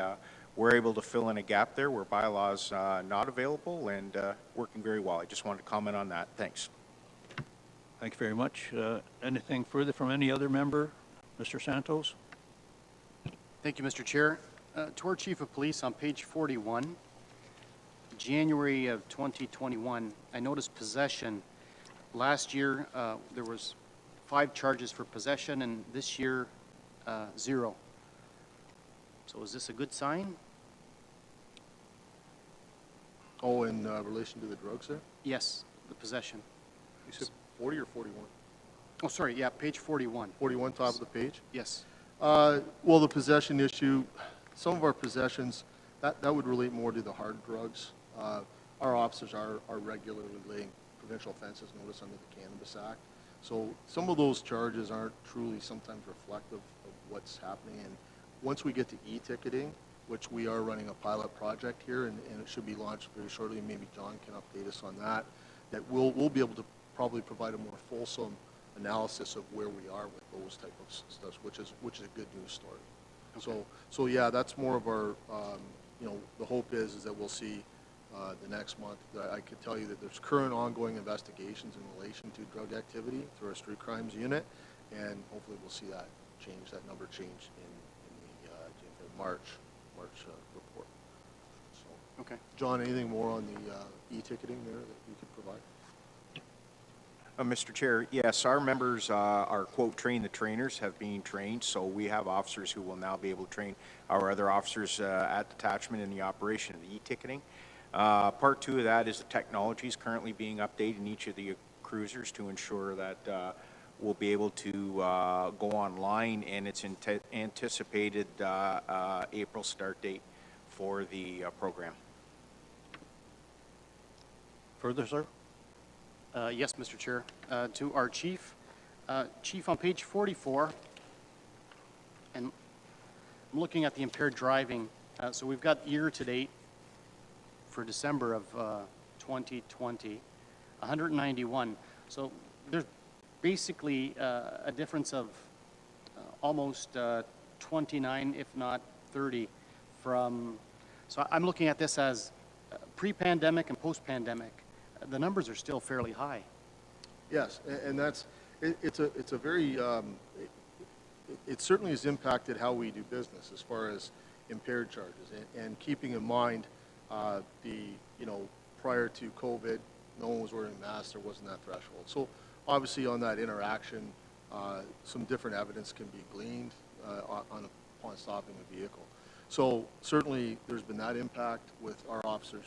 we're able to fill in a gap there where bylaw is not available, and working very well. I just wanted to comment on that. Thanks. Thank you very much. Anything further from any other member? Mr. Santos? Thank you, Mr. Chair. To our Chief of Police, on page 41, January of 2021, I noticed possession. Last year, there was 5 charges for possession, and this year, 0. So is this a good sign? Oh, in relation to the drugs there? Yes, the possession. You said 40 or 41? Oh, sorry, yeah, page 41. 41, top of the page? Yes. Well, the possession issue, some of our possessions, that would relate more to the hard drugs. Our officers are regularly laying provincial offenses notice under the Cannabis Act. So some of those charges aren't truly sometimes reflective of what's happening. And once we get to e-ticketing, which we are running a pilot project here, and it should be launched very shortly, and maybe John can update us on that, that we'll be able to probably provide a more fulsome analysis of where we are with those type of stuff, which is a good news story. Okay. So yeah, that's more of our, the hope is that we'll see the next month. I could tell you that there's current ongoing investigations in relation to drug activity through our street crimes unit, and hopefully we'll see that number change in the March report. So, Okay. John, anything more on the e-ticketing there that you could provide? Mr. Chair, yes, our members, our quote, train the trainers, have been trained, so we have officers who will now be able to train our other officers at detachment in the operation of the e-ticketing. Part two of that is the technology is currently being updated in each of the cruisers to ensure that we'll be able to go online, and it's anticipated April start date for the program. Further, sir? Yes, Mr. Chair. To our chief, Chief, on page 44, and I'm looking at the impaired driving. So we've got year-to-date for December of 2020, 191. So there's basically a difference of almost 29, if not 30, from. So I'm looking at this as pre-pandemic and post-pandemic. The numbers are still fairly high. Yes, and it's a very it certainly has impacted how we do business as far as impaired charges, and keeping in mind prior to COVID, no one was wearing masks, there wasn't that threshold. So obviously on that interaction, some different evidence can be gleaned upon stopping a vehicle. So certainly there's been that impact with our officers,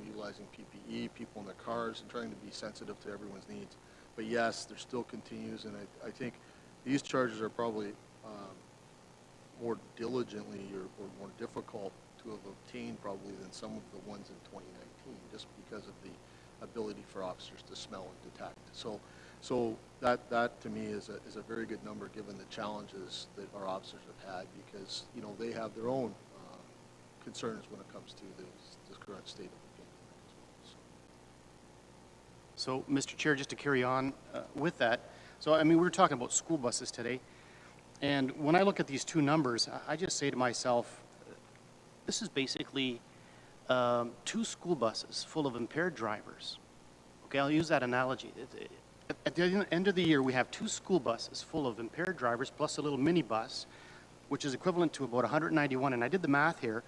utilizing PPE, people in their cars, and trying to be sensitive to everyone's needs. But yes, there still continues, and I think these charges are probably more diligently or more difficult to have obtained probably than some of the ones in 2019, just because of the ability for officers to smell and detect. So that to me is a very good number given the challenges that our officers have had, because they have their own concerns when it comes to the current state of the pandemic as well. So, Mr. Chair, just to carry on with that, so I mean, we were talking about school buses today, and when I look at these two numbers, I just say to myself, this is basically 2 school buses full of impaired drivers. Okay, I'll use that analogy. At the end of the year, we have 2 school buses full of impaired drivers plus a little minibus, which is equivalent to about 191, and I did the math here,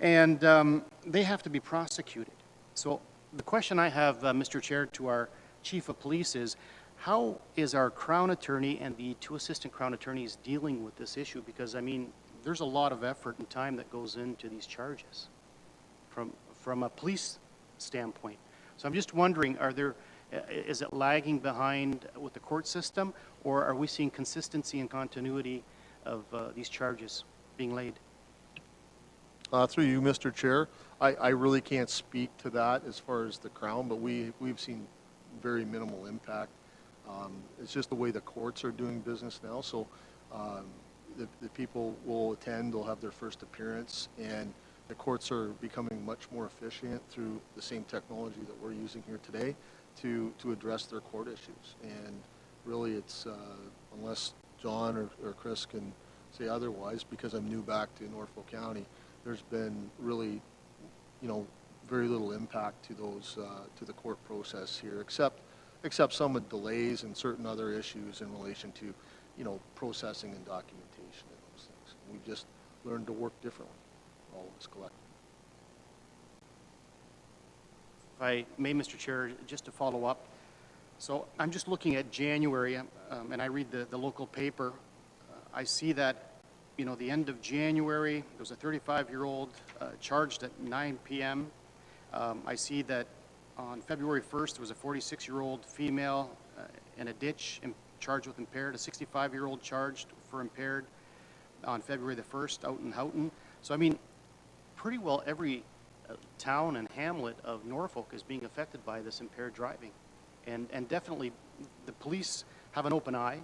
and they have to be prosecuted. So the question I have, Mr. Chair, to our Chief of Police is, how is our Crown Attorney and the 2 assistant Crown Attorneys dealing with this issue? Because, I mean, there's a lot of effort and time that goes into these charges from a police standpoint. So I'm just wondering, is it lagging behind with the court system, or are we seeing consistency and continuity of these charges being laid? Through you, Mr. Chair, I really can't speak to that as far as the Crown, but we've seen very minimal impact. It's just the way the courts are doing business now. So the people will attend, they'll have their first appearance, and the courts are becoming much more efficient through the same technology that we're using here today to address their court issues. And really it's, unless John or Chris can say otherwise, because I'm new back to Norfolk County, there's been really, very little impact to those, to the court process here, except some of delays and certain other issues in relation to, processing and documentation and those things. We've just learned to work differently, all of us collectively. If I may, Mr. Chair, just to follow up. So I'm just looking at January, and I read the local paper. I see that, the end of January, there was a 35-year-old charged at 9 p.m. I see that on February 1st, there was a 46-year-old female in a ditch charged with impaired, a 65-year-old charged for impaired on February the 1st out in Houghton. So, I mean, pretty well every town and hamlet of Norfolk is being affected by this impaired driving. And definitely the police have an open eye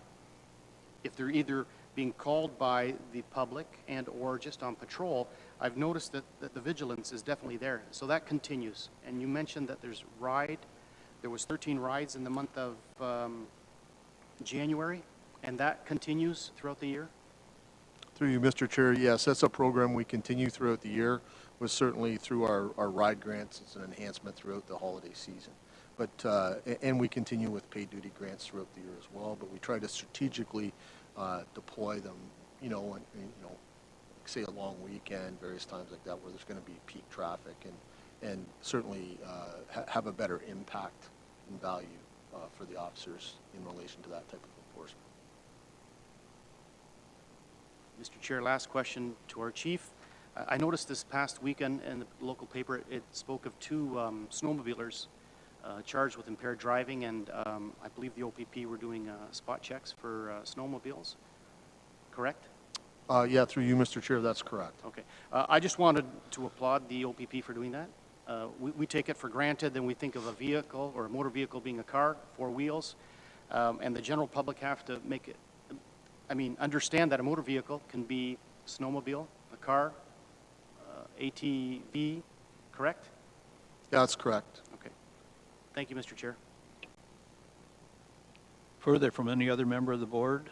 if they're either being called by the public and or just on patrol. I've noticed that the vigilance is definitely there. So that continues. And you mentioned that there was 13 rides in the month of January. And that continues throughout the year? Through you, Mr. Chair, yes, that's a program we continue throughout the year, with certainly through our ride grants. It's an enhancement throughout the holiday season. But, and we continue with paid duty grants throughout the year as well, but we try to strategically deploy them, and, say a long weekend, various times like that, where there's going to be peak traffic, and certainly have a better impact and value for the officers in relation to that type of enforcement. Mr. Chair, last question to our chief. I noticed this past weekend in the local paper, it spoke of two snowmobilers charged with impaired driving, and I believe the OPP were doing spot checks for snowmobiles, correct? Yeah, through you, Mr. Chair, that's correct. Okay. I just wanted to applaud the OPP for doing that. We take it for granted, then we think of a vehicle or a motor vehicle being a car, four wheels, and the general public have to make it, understand that a motor vehicle can be a snowmobile, a car, ATV, correct? Yeah, that's correct. Okay. Thank you, Mr. Chair. Further from any other member of the board?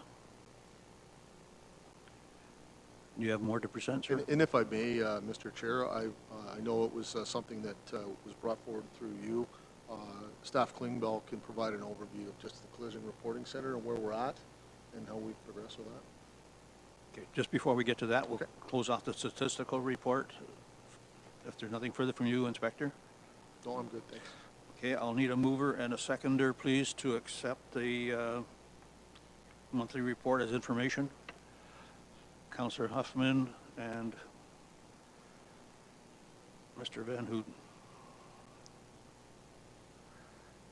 Do you have more to present, sir? And if I may, Mr. Chair, I know it was something that was brought forward through you. Staff Klingbeil can provide an overview of just the collision reporting center and where we're at and how we progress with that. Okay, just before we get to that, we'll close off the statistical report. If there's nothing further from you, Inspector? No, I'm good, thanks. Okay, I'll need a mover and a seconder, please, to accept the monthly report as information. Councillor Huffman and Mr. Van Houten.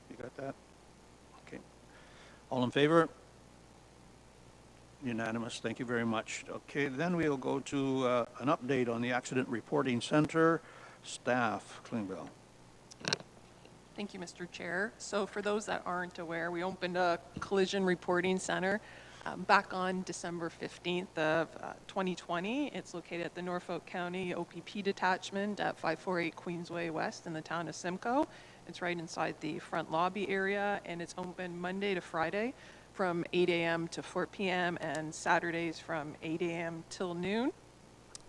You got that? Okay. All in favor? Unanimous. Thank you very much. Okay, then we'll go to an update on the Accident Reporting Center. Staff, Klingbeil. Thank you, Mr. Chair. So for those that aren't aware, we opened a collision reporting center back on December 15th of 2020. It's located at the Norfolk County OPP detachment at 548 Queensway West in the town of Simcoe. It's right inside the front lobby area, and it's open Monday to Friday from 8 a.m. to 4 p.m. and Saturdays from 8 a.m. till noon.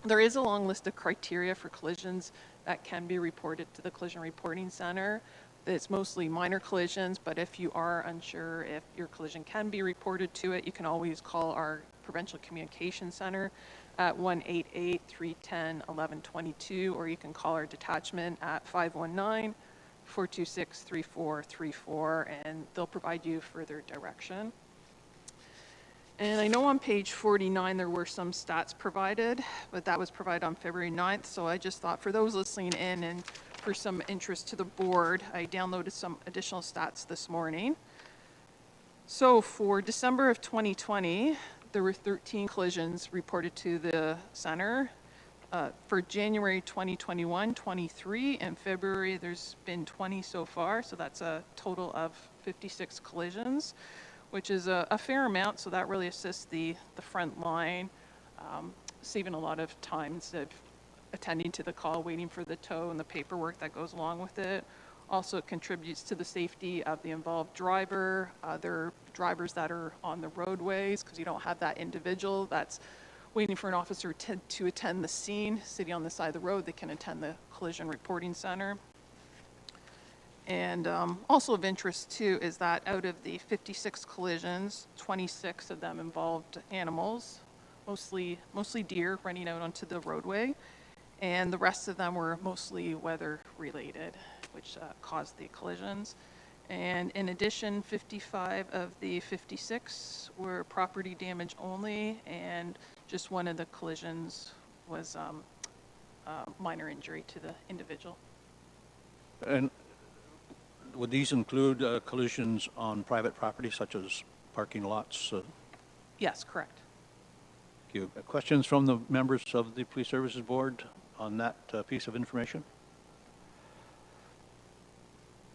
There is a long list of criteria for collisions that can be reported to the Collision Reporting Center. It's mostly minor collisions, but if you are unsure if your collision can be reported to it, you can always call our Provincial Communication Center at 1-888-310-1122, or you can call our detachment at 519-426-3434, and they'll provide you further direction. And I know on page 49 there were some stats provided, but that was provided on February 9th, so I just thought for those listening in and for some interest to the board, I downloaded some additional stats this morning. So for December of 2020, there were 13 collisions reported to the center. For January 2021, 23, and February there's been 20 so far, so that's a total of 56 collisions, which is a fair amount, so that really assists the front line, saving a lot of time instead of attending to the call, waiting for the tow and the paperwork that goes along with it. Also contributes to the safety of the involved driver, other drivers that are on the roadways, because you don't have that individual that's waiting for an officer to attend the scene, sitting on the side of the road. They can attend the collision reporting center. And also of interest too is that out of the 56 collisions, 26 of them involved animals, mostly deer running out onto the roadway, and the rest of them were mostly weather related, which caused the collisions. And in addition, 55 of the 56 were property damage only, and just one of the collisions was minor injury to the individual. And would these include collisions on private property, such as parking lots? Yes, correct. Thank you. Questions from the members of the Police Services Board on that piece of information?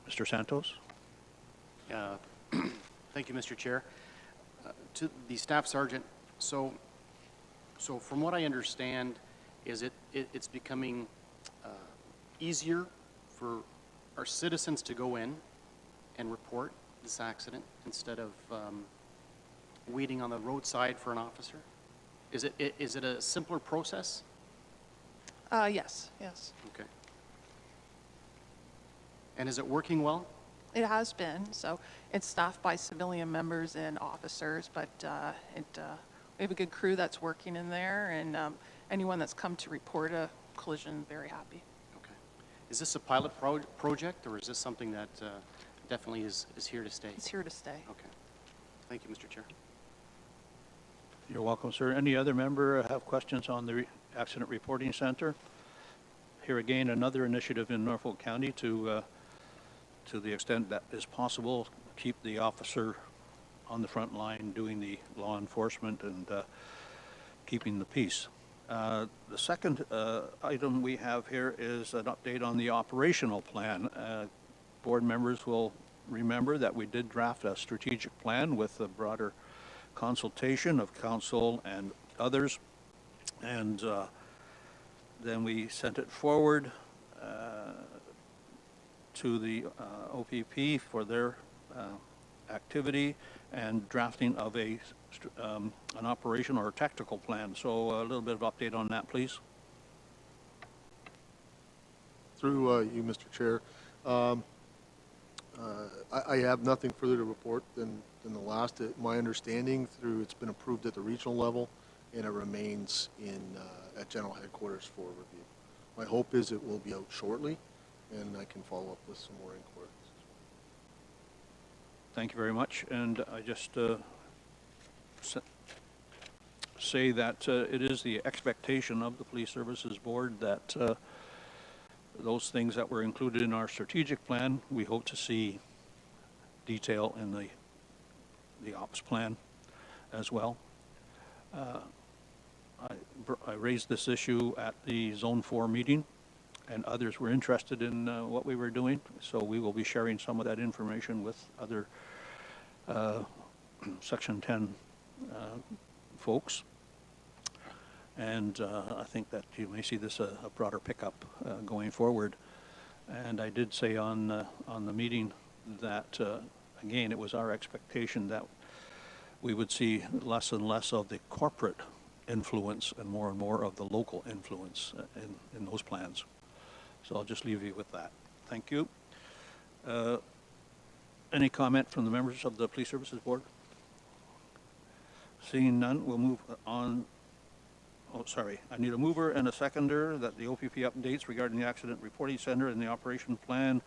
Mr. Santos? Thank you, Mr. Chair. To the staff sergeant, so from what I understand is it's becoming easier for our citizens to go in and report this accident instead of waiting on the roadside for an officer? Is it a simpler process? Yes, yes. Okay. And is it working well? It has been. So it's staffed by civilian members and officers, but we have a good crew that's working in there, and anyone that's come to report a collision, very happy. Okay. Is this a pilot project, or is this something that definitely is here to stay? It's here to stay. Okay. Thank you, Mr. Chair. You're welcome, sir. Any other member have questions on the Accident Reporting Center? Here again, another initiative in Norfolk County to the extent that is possible, keep the officer on the front line doing the law enforcement and keeping the peace. The second item we have here is an update on the operational plan. Board members will remember that we did draft a strategic plan with a broader consultation of council and others, and then we sent it forward to the OPP for their activity and drafting of an operation or a tactical plan. So a little bit of update on that, please. Through you, Mr. Chair, I have nothing further to report than the last. My understanding it's been approved at the regional level, and it remains at General Headquarters for review. My hope is it will be out shortly, and I can follow up with some more inquiries. Thank you very much. And I just say that it is the expectation of the Police Services Board that those things that were included in our strategic plan, we hope to see detail in the ops plan as well. I raised this issue at the Zone 4 meeting, and others were interested in what we were doing, so we will be sharing some of that information with other Section 10 folks. And I think that you may see this a broader pickup going forward. And I did say on the meeting that, again, it was our expectation that we would see less and less of the corporate influence and more of the local influence in those plans. So I'll just leave you with that. Thank you. Any comment from the members of the Police Services Board? Seeing none, we'll move on. Oh, sorry. I need a mover and a seconder that the OPP updates regarding the Accident Reporting Center and the operation plan,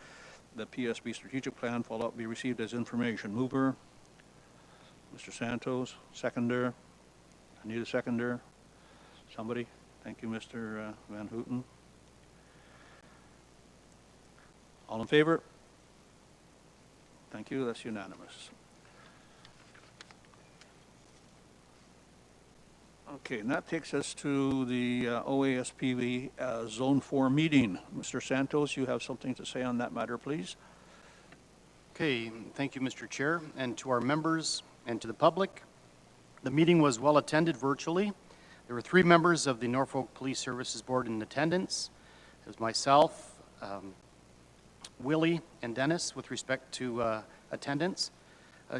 the PSB strategic plan follow-up be received as information. Mover, Mr. Santos. Seconder. I need a seconder. Somebody. Thank you, Mr. Van Houten. All in favor? Thank you. That's unanimous. Okay, and that takes us to the OASPV Zone 4 meeting. Mr. Santos, you have something to say on that matter, please. Okay, thank you, Mr. Chair, and to our members and to the public. The meeting was well attended virtually. There were 3 members of the Norfolk Police Services Board in attendance. It was myself, Willie, and Dennis with respect to attendance.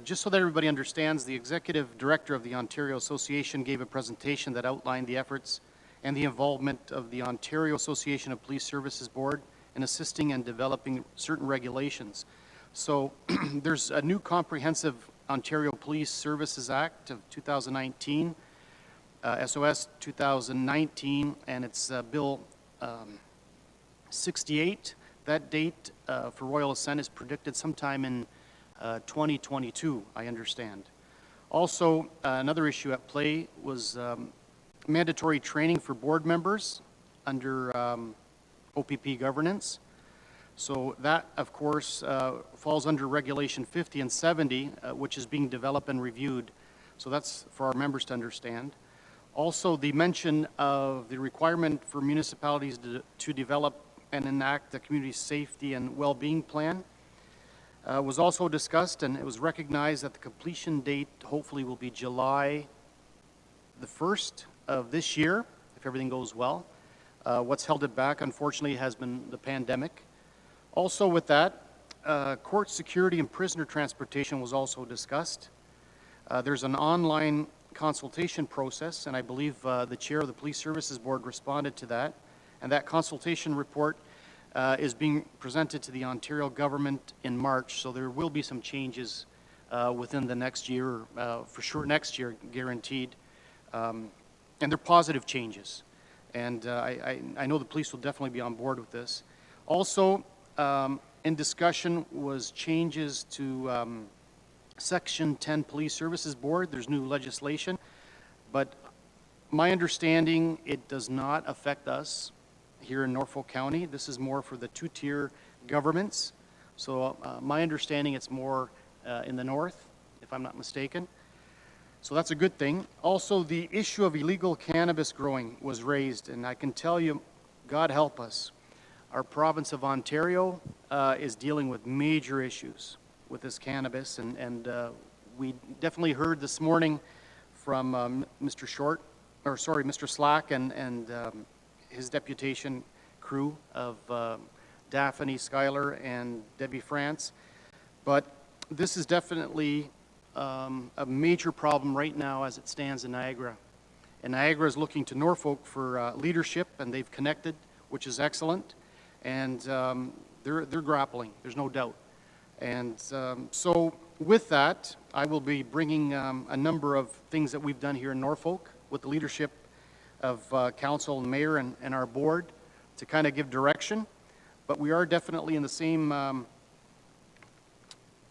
Just so that everybody understands, the Executive Director of the Ontario Association gave a presentation that outlined the efforts and the involvement of the Ontario Association of Police Services Board in assisting and developing certain regulations. So there's a new comprehensive Ontario Police Services Act of 2019, SOS 2019, and it's Bill 68. That date for Royal Assent is predicted sometime in 2022, I understand. Also, another issue at play was mandatory training for board members under OPP governance. So that, of course, falls under Regulation 50 and 70, which is being developed and reviewed. So that's for our members to understand. Also, the mention of the requirement for municipalities to develop and enact the community safety and well-being plan was also discussed, and it was recognized that the completion date hopefully will be July the 1st of this year, if everything goes well. What's held it back, unfortunately, has been the pandemic. Also with that, court security and prisoner transportation was also discussed. There's an online consultation process, and I believe the chair of the Police Services Board responded to that. And that consultation report is being presented to the Ontario government in March, so there will be some changes within the next year, for sure next year, guaranteed. And they're positive changes. And I know the police will definitely be on board with this. Also, in discussion was changes to Section 10 Police Services Board. There's new legislation, but my understanding, it does not affect us here in Norfolk County. This is more for the two-tier governments. So my understanding, it's more in the north, if I'm not mistaken. So that's a good thing. Also, the issue of illegal cannabis growing was raised, and I can tell you, God help us, our province of Ontario is dealing with major issues with this cannabis, and we definitely heard this morning from Mr. Slack and his deputation crew of Daphne Schuyler and Debbie France. But this is definitely a major problem right now as it stands in Niagara. And Niagara is looking to Norfolk for leadership, and they've connected, which is excellent. And they're grappling, there's no doubt. And so with that, I will be bringing a number of things that we've done here in Norfolk with the leadership of council and mayor and our board to kind of give direction. But we are definitely in the same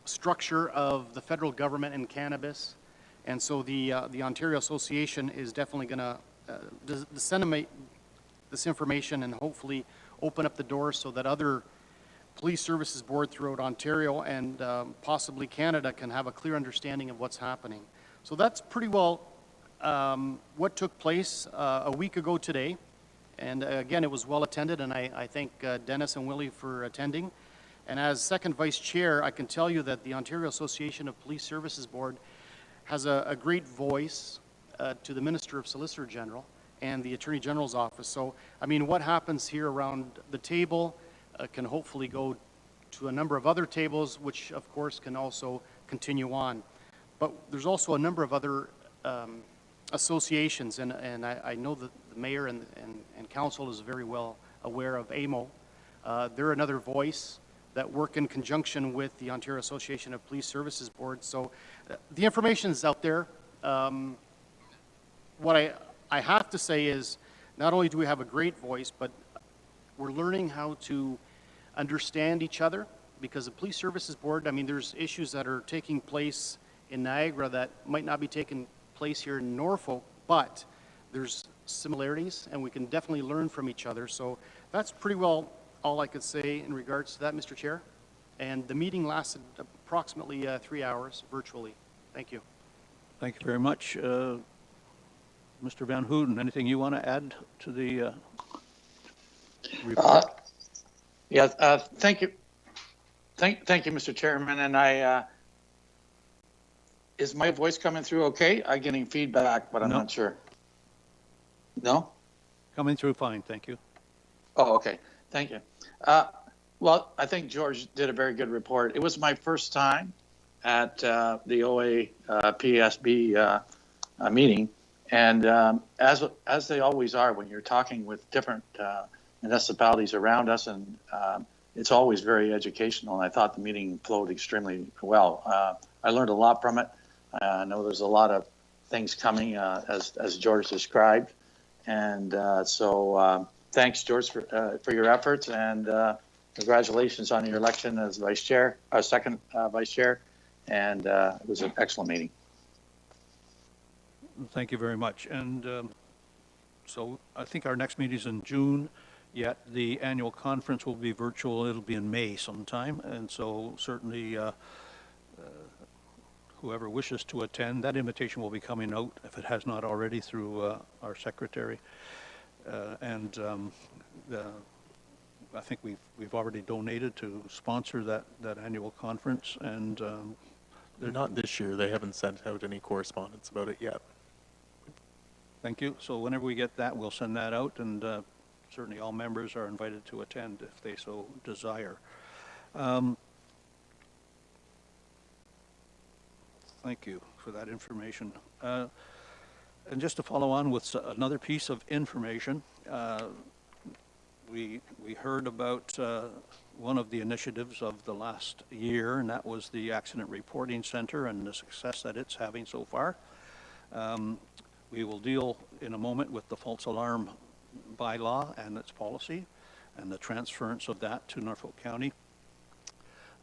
structure of the federal government and cannabis. And so the Ontario Association is definitely going to disseminate this information and hopefully open up the doors so that other police services board throughout Ontario and possibly Canada can have a clear understanding of what's happening. So that's pretty well what took place a week ago today. And again, it was well attended, and I thank Dennis and Willie for attending. And as second vice chair, I can tell you that the Ontario Association of Police Services Board has a great voice to the Minister of Solicitor General and the Attorney General's office. So, I mean, what happens here around the table can hopefully go to a number of other tables, which of course can also continue on. But there's also a number of other associations, and I know that the mayor and council is very well aware of AMO. They're another voice that work in conjunction with the Ontario Association of Police Services Board. So the information is out there. What I have to say is, not only do we have a great voice, but we're learning how to understand each other, because the Police Services Board, I mean, there's issues that are taking place in Niagara that might not be taking place here in Norfolk, but there's similarities and we can definitely learn from each other. So that's pretty well all I could say in regards to that, Mr. Chair. And the meeting lasted approximately 3 hours virtually. Thank you. Thank you very much. Mr. Van Houten, anything you want to add to the report? Thank you. Thank you, Mr. Chairman. And is my voice coming through okay? I'm getting feedback, but I'm not sure. No? Coming through fine, thank you. Oh, okay. Thank you. Well, I think George did a very good report. It was my first time at the OA PSB meeting, and as they always are when you're talking with different municipalities around us, and it's always very educational. And I thought the meeting flowed extremely well. I learned a lot from it. I know there's a lot of things coming as George described, and so thanks, George, for your efforts, and congratulations on your election as vice chair, second vice chair, and it was an excellent meeting. Thank you very much. And so I think our next meeting is in June, yet the annual conference will be virtual. It'll be in May sometime, and so certainly whoever wishes to attend, that invitation will be coming out, if it has not already, through our secretary. I think we've already donated to sponsor that annual conference, and Not this year. They haven't sent out any correspondence about it yet. Thank you. So whenever we get that, we'll send that out, and certainly all members are invited to attend if they so desire. Thank you for that information. And just to follow on with another piece of information, we heard about one of the initiatives of the last year, and that was the Accident Reporting Center and the success that it's having so far. We will deal in a moment with the false alarm bylaw and its policy and the transference of that to Norfolk County.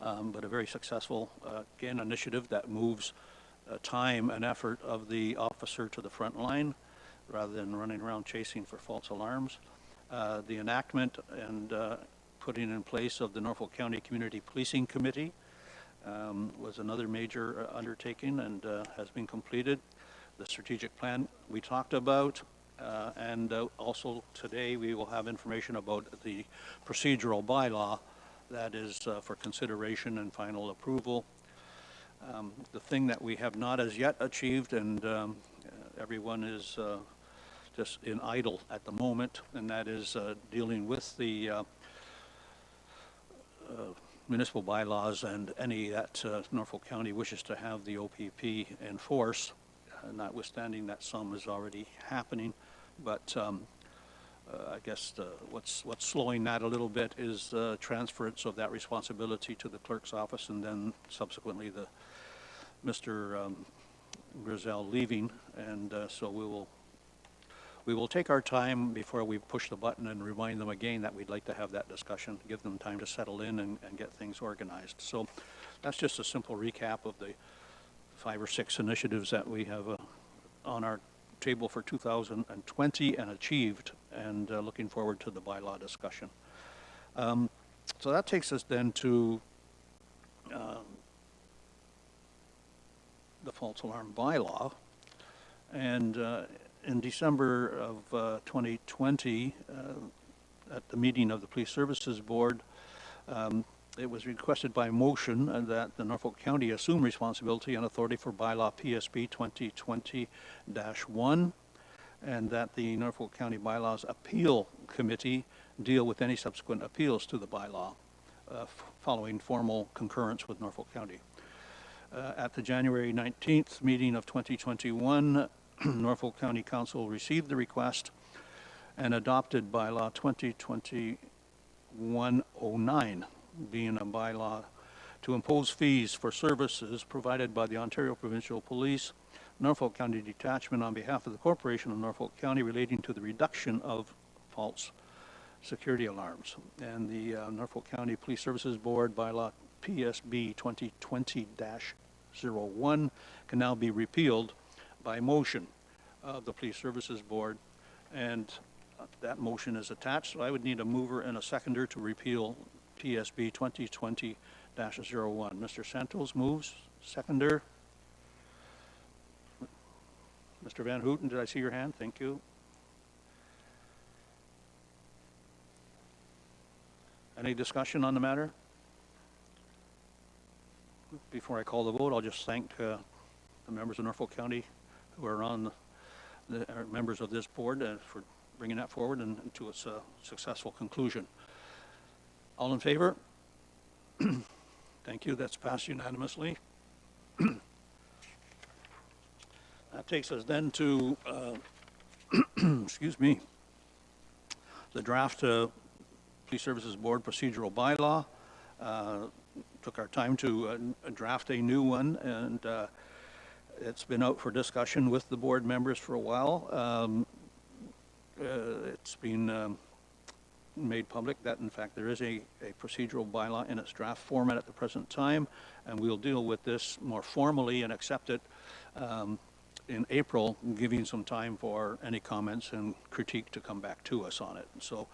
But a very successful, again, initiative that moves time and effort of the officer to the front line rather than running around chasing for false alarms. The enactment and putting in place of the Norfolk County Community Policing Committee was another major undertaking and has been completed. The strategic plan we talked about, and also today we will have information about the procedural bylaw that is for consideration and final approval. The thing that we have not as yet achieved, and everyone is just in idle at the moment, and that is dealing with the municipal bylaws and any that Norfolk County wishes to have the OPP enforce, notwithstanding that some is already happening. But I guess what's slowing that a little bit is transference of that responsibility to the clerk's office, and then subsequently the Mr. Grizel leaving, and so we will take our time before we push the button and remind them again that we'd like to have that discussion, give them time to settle in and get things organized. So that's just a simple recap of the 5 or 6 initiatives that we have on our table for 2020 and achieved, and looking forward to the bylaw discussion. So that takes us then to the false alarm bylaw. And in December of 2020, at the meeting of the Police Services Board, it was requested by motion that the Norfolk County assume responsibility and authority for bylaw PSB 2020-1, and that the Norfolk County Bylaws Appeal Committee deal with any subsequent appeals to the bylaw following formal concurrence with Norfolk County. At the January 19th meeting of 2021, Norfolk County Council received the request and adopted bylaw 2020-109, being a bylaw to impose fees for services provided by the Ontario Provincial Police, Norfolk County Detachment on behalf of the Corporation of Norfolk County relating to the reduction of false security alarms. And the Norfolk County Police Services Board bylaw PSB 2020-01 can now be repealed by motion of the Police Services Board, and that motion is attached. So I would need a mover and a seconder to repeal PSB 2020-01. Mr. Santos moves. Seconder. Mr. Van Houten, did I see your hand? Thank you. Any discussion on the matter? Before I call the vote, I'll just thank the members of Norfolk County who are on are members of this board for bringing that forward and to its successful conclusion. All in favor? Thank you. That's passed unanimously. That takes us then to, excuse me, the draft Police Services Board procedural bylaw. Took our time to draft a new one, and it's been out for discussion with the board members for a while. It's been made public that, in fact, there is a procedural bylaw in its draft format at the present time, and we'll deal with this more formally and accept it in April, giving some time for any comments and critique to come back to us on it. So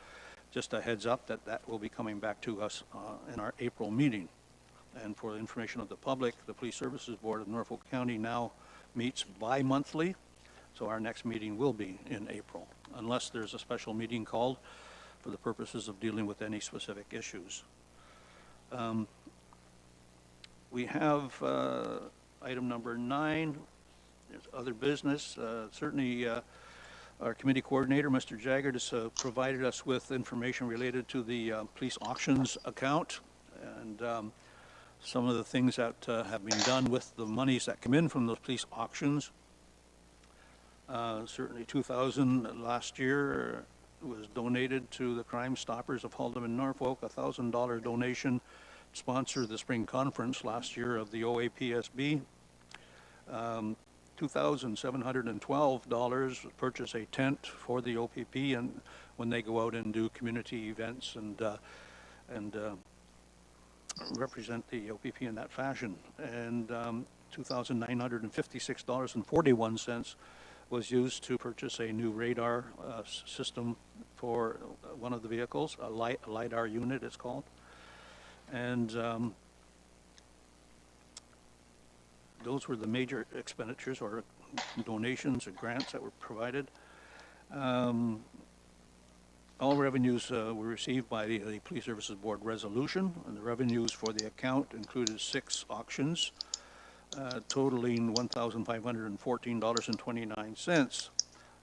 just a heads up that that will be coming back to us in our April meeting. And for the information of the public, the Police Services Board of Norfolk County now meets bi-monthly, so our next meeting will be in April, unless there's a special meeting called for the purposes of dealing with any specific issues. We have item number 9, there's other business. Certainly our committee coordinator, Mr. Jaggard, has provided us with information related to the police auctions account, and some of the things that have been done with the monies that come in from those police auctions. Certainly 2,000 last year was donated to the Crime Stoppers of Haltom and Norfolk, a $1,000 donation to sponsor the spring conference last year of the OAPSB. $2,712 purchase a tent for the OPP and when they go out and do community events and represent the OPP in that fashion. And $2,956.41 was used to purchase a new radar system for one of the vehicles, a LiDAR unit it's called. And those were the major expenditures or donations or grants that were provided. All revenues were received by the Police Services Board resolution, and the revenues for the account included 6 auctions, totaling $1,514.29.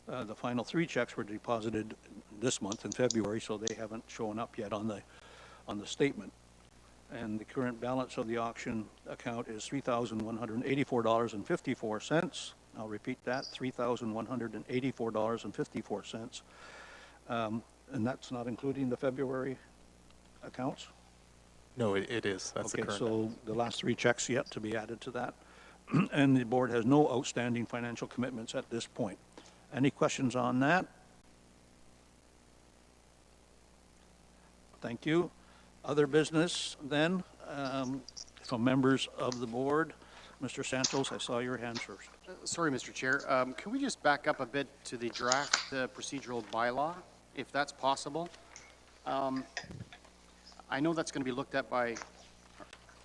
The final 3 checks were deposited this month in February, so they haven't shown up yet on the statement. And the current balance of the auction account is $3,184.54. I'll repeat that, $3,184.54. And that's not including the February accounts? No, it is. That's the Okay, current. so the last 3 checks yet to be added to that. And the board has no outstanding financial commitments at this point. Any questions on that? Thank you. Other business then, from members of the board. Mr. Santos, I saw your hand first. Sorry, Mr. Chair. Can we just back up a bit to the draft procedural bylaw, if that's possible? I know that's going to be looked at by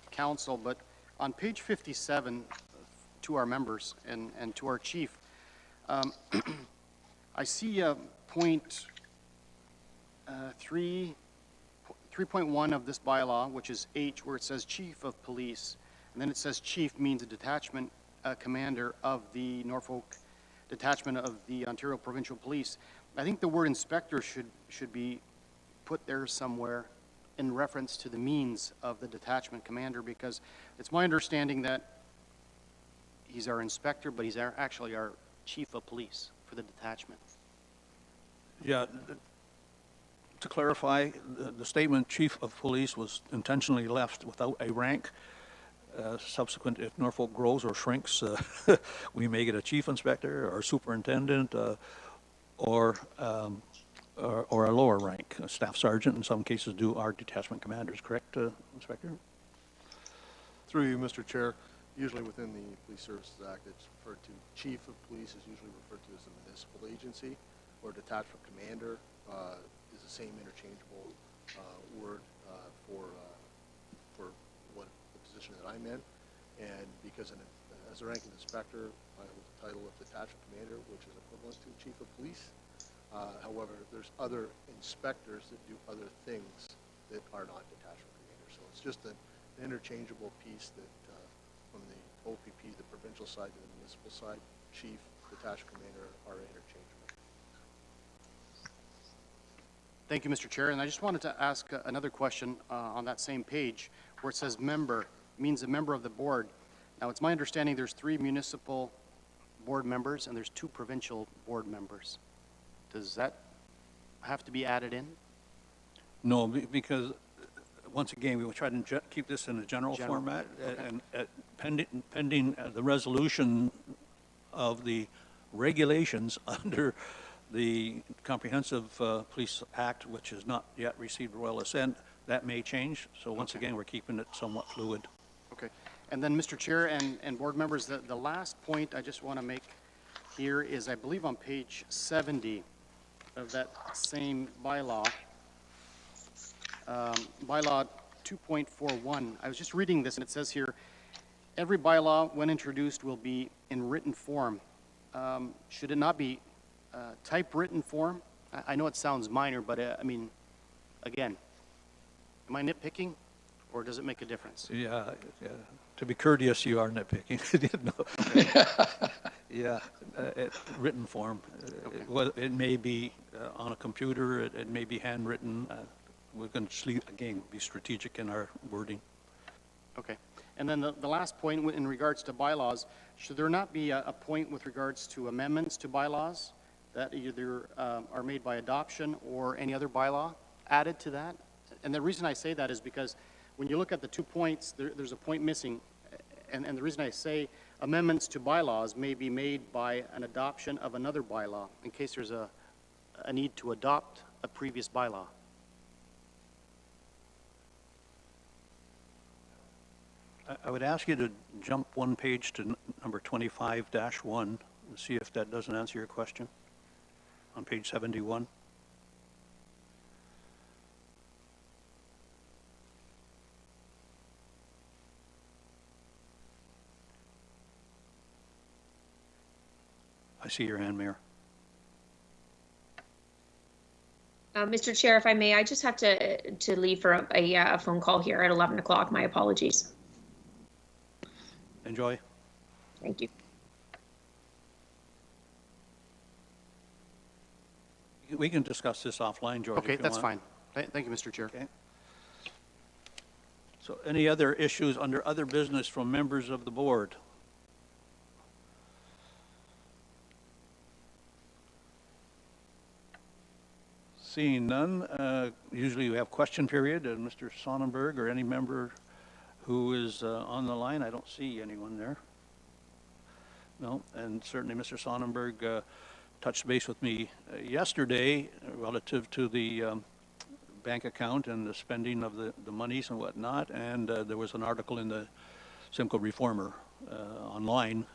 council, but on page 57, to our members and to our chief, I see point 3.1 of this bylaw, which is H, where it says chief of police, and then it says chief means a detachment commander of the Norfolk detachment of the Ontario Provincial Police. I think the word inspector should be put there somewhere in reference to the means of the detachment commander, because it's my understanding that he's our inspector, but he's actually our chief of police for the detachment. Yeah, to clarify, the statement chief of police was intentionally left without a rank. Subsequent, if Norfolk grows or shrinks, we may get a chief inspector or superintendent or a lower rank. A staff sergeant in some cases do our detachment commanders, correct, Inspector? Through you, Mr. Chair, usually within the Police Services Act, it's referred to, chief of police is usually referred to as a municipal agency, or detachment commander is the same interchangeable word for what the position that I'm in. And because as a ranking inspector, I hold the title of detachment commander, which is equivalent to chief of police. However, there's other inspectors that do other things that are not detachment commanders. So it's just an interchangeable piece that from the OPP, the provincial side to the municipal side, chief, detachment commander are interchangeable. Thank you, Mr. Chair. And I just wanted to ask another question on that same page where it says member, means a member of the board. Now, it's my understanding there's 3 municipal board members and there's 2 provincial board members. Does that have to be added in? No, because once again, we will try to keep this in a general format, Okay. and pending the resolution of the regulations under the Comprehensive Police Act, which has not yet received royal assent, that may change. So once again, we're keeping it somewhat fluid. Okay. And then, Mr. Chair and board members, the last point I just want to make here is, I believe on page 70 of that same bylaw, bylaw 2.41. I was just reading this, and it says here, every bylaw, when introduced, will be in written form. Should it not be typewritten form? I know it sounds minor, but I mean, again, am I nitpicking, or does it make a difference? Yeah, to be courteous, you are nitpicking. Yeah, written form. Okay. Well, it may be on a computer, it may be handwritten. We're going to, again, be strategic in our wording. Okay. And then the last point in regards to bylaws, should there not be a point with regards to amendments to bylaws that either are made by adoption or any other bylaw added to that? And the reason I say that is because when you look at the 2 points, there's a point missing. And the reason I say amendments to bylaws may be made by an adoption of another bylaw in case there's a need to adopt a previous bylaw. I would ask you to jump one page to number 25-1 and see if that doesn't answer your question on page 71. I see your hand, Mayor. Mr. Chair, if I may, I just have to leave for a phone call here at 11 o'clock. My apologies. Enjoy. Thank you. We can discuss this offline, George. Okay, if you that's want. fine. Thank you, Mr. Chair. Okay. So any other issues under other business from members of the board? Seeing none, usually we have question period, and Mr. Sonnenberg or any member who is on the line, I don't see anyone there. No, and certainly Mr. Sonnenberg touched base with me yesterday relative to the bank account and the spending of the monies and whatnot, and there was an article in the Simcoe Reformer online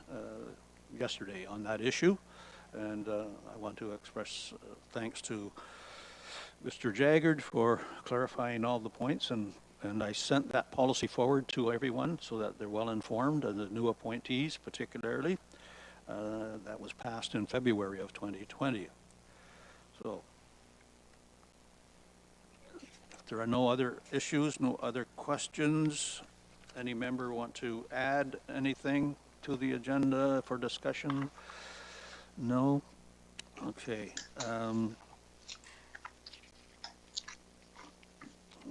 yesterday on that issue, and I want to express thanks to Mr. Jaggard for clarifying all the points, and I sent that policy forward to everyone so that they're well informed, and the new appointees particularly. That was passed in February of 2020. So if there are no other issues, no other questions, any member want to add anything to the agenda for discussion? No? Okay.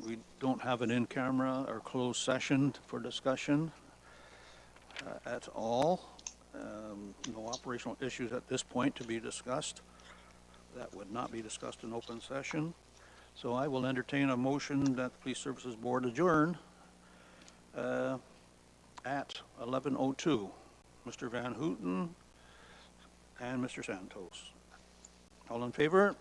We don't have an in-camera or closed session for discussion at all. No operational issues at this point to be discussed. That would not be discussed in open session. So I will entertain a motion that the Police Services Board adjourn at 11:02. Mr. Van Houten and Mr. Santos. All in favor?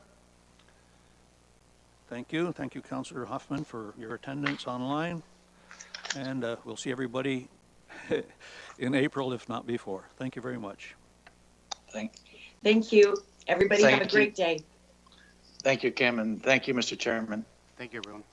Thank you. Thank you, Councillor Huffman, for your attendance online. And we'll see everybody in April, if not before. Thank you very much. Thank you. Everybody have a great day. Thank you, Kim, and thank you, Mr. Chairman. Thank you, everyone.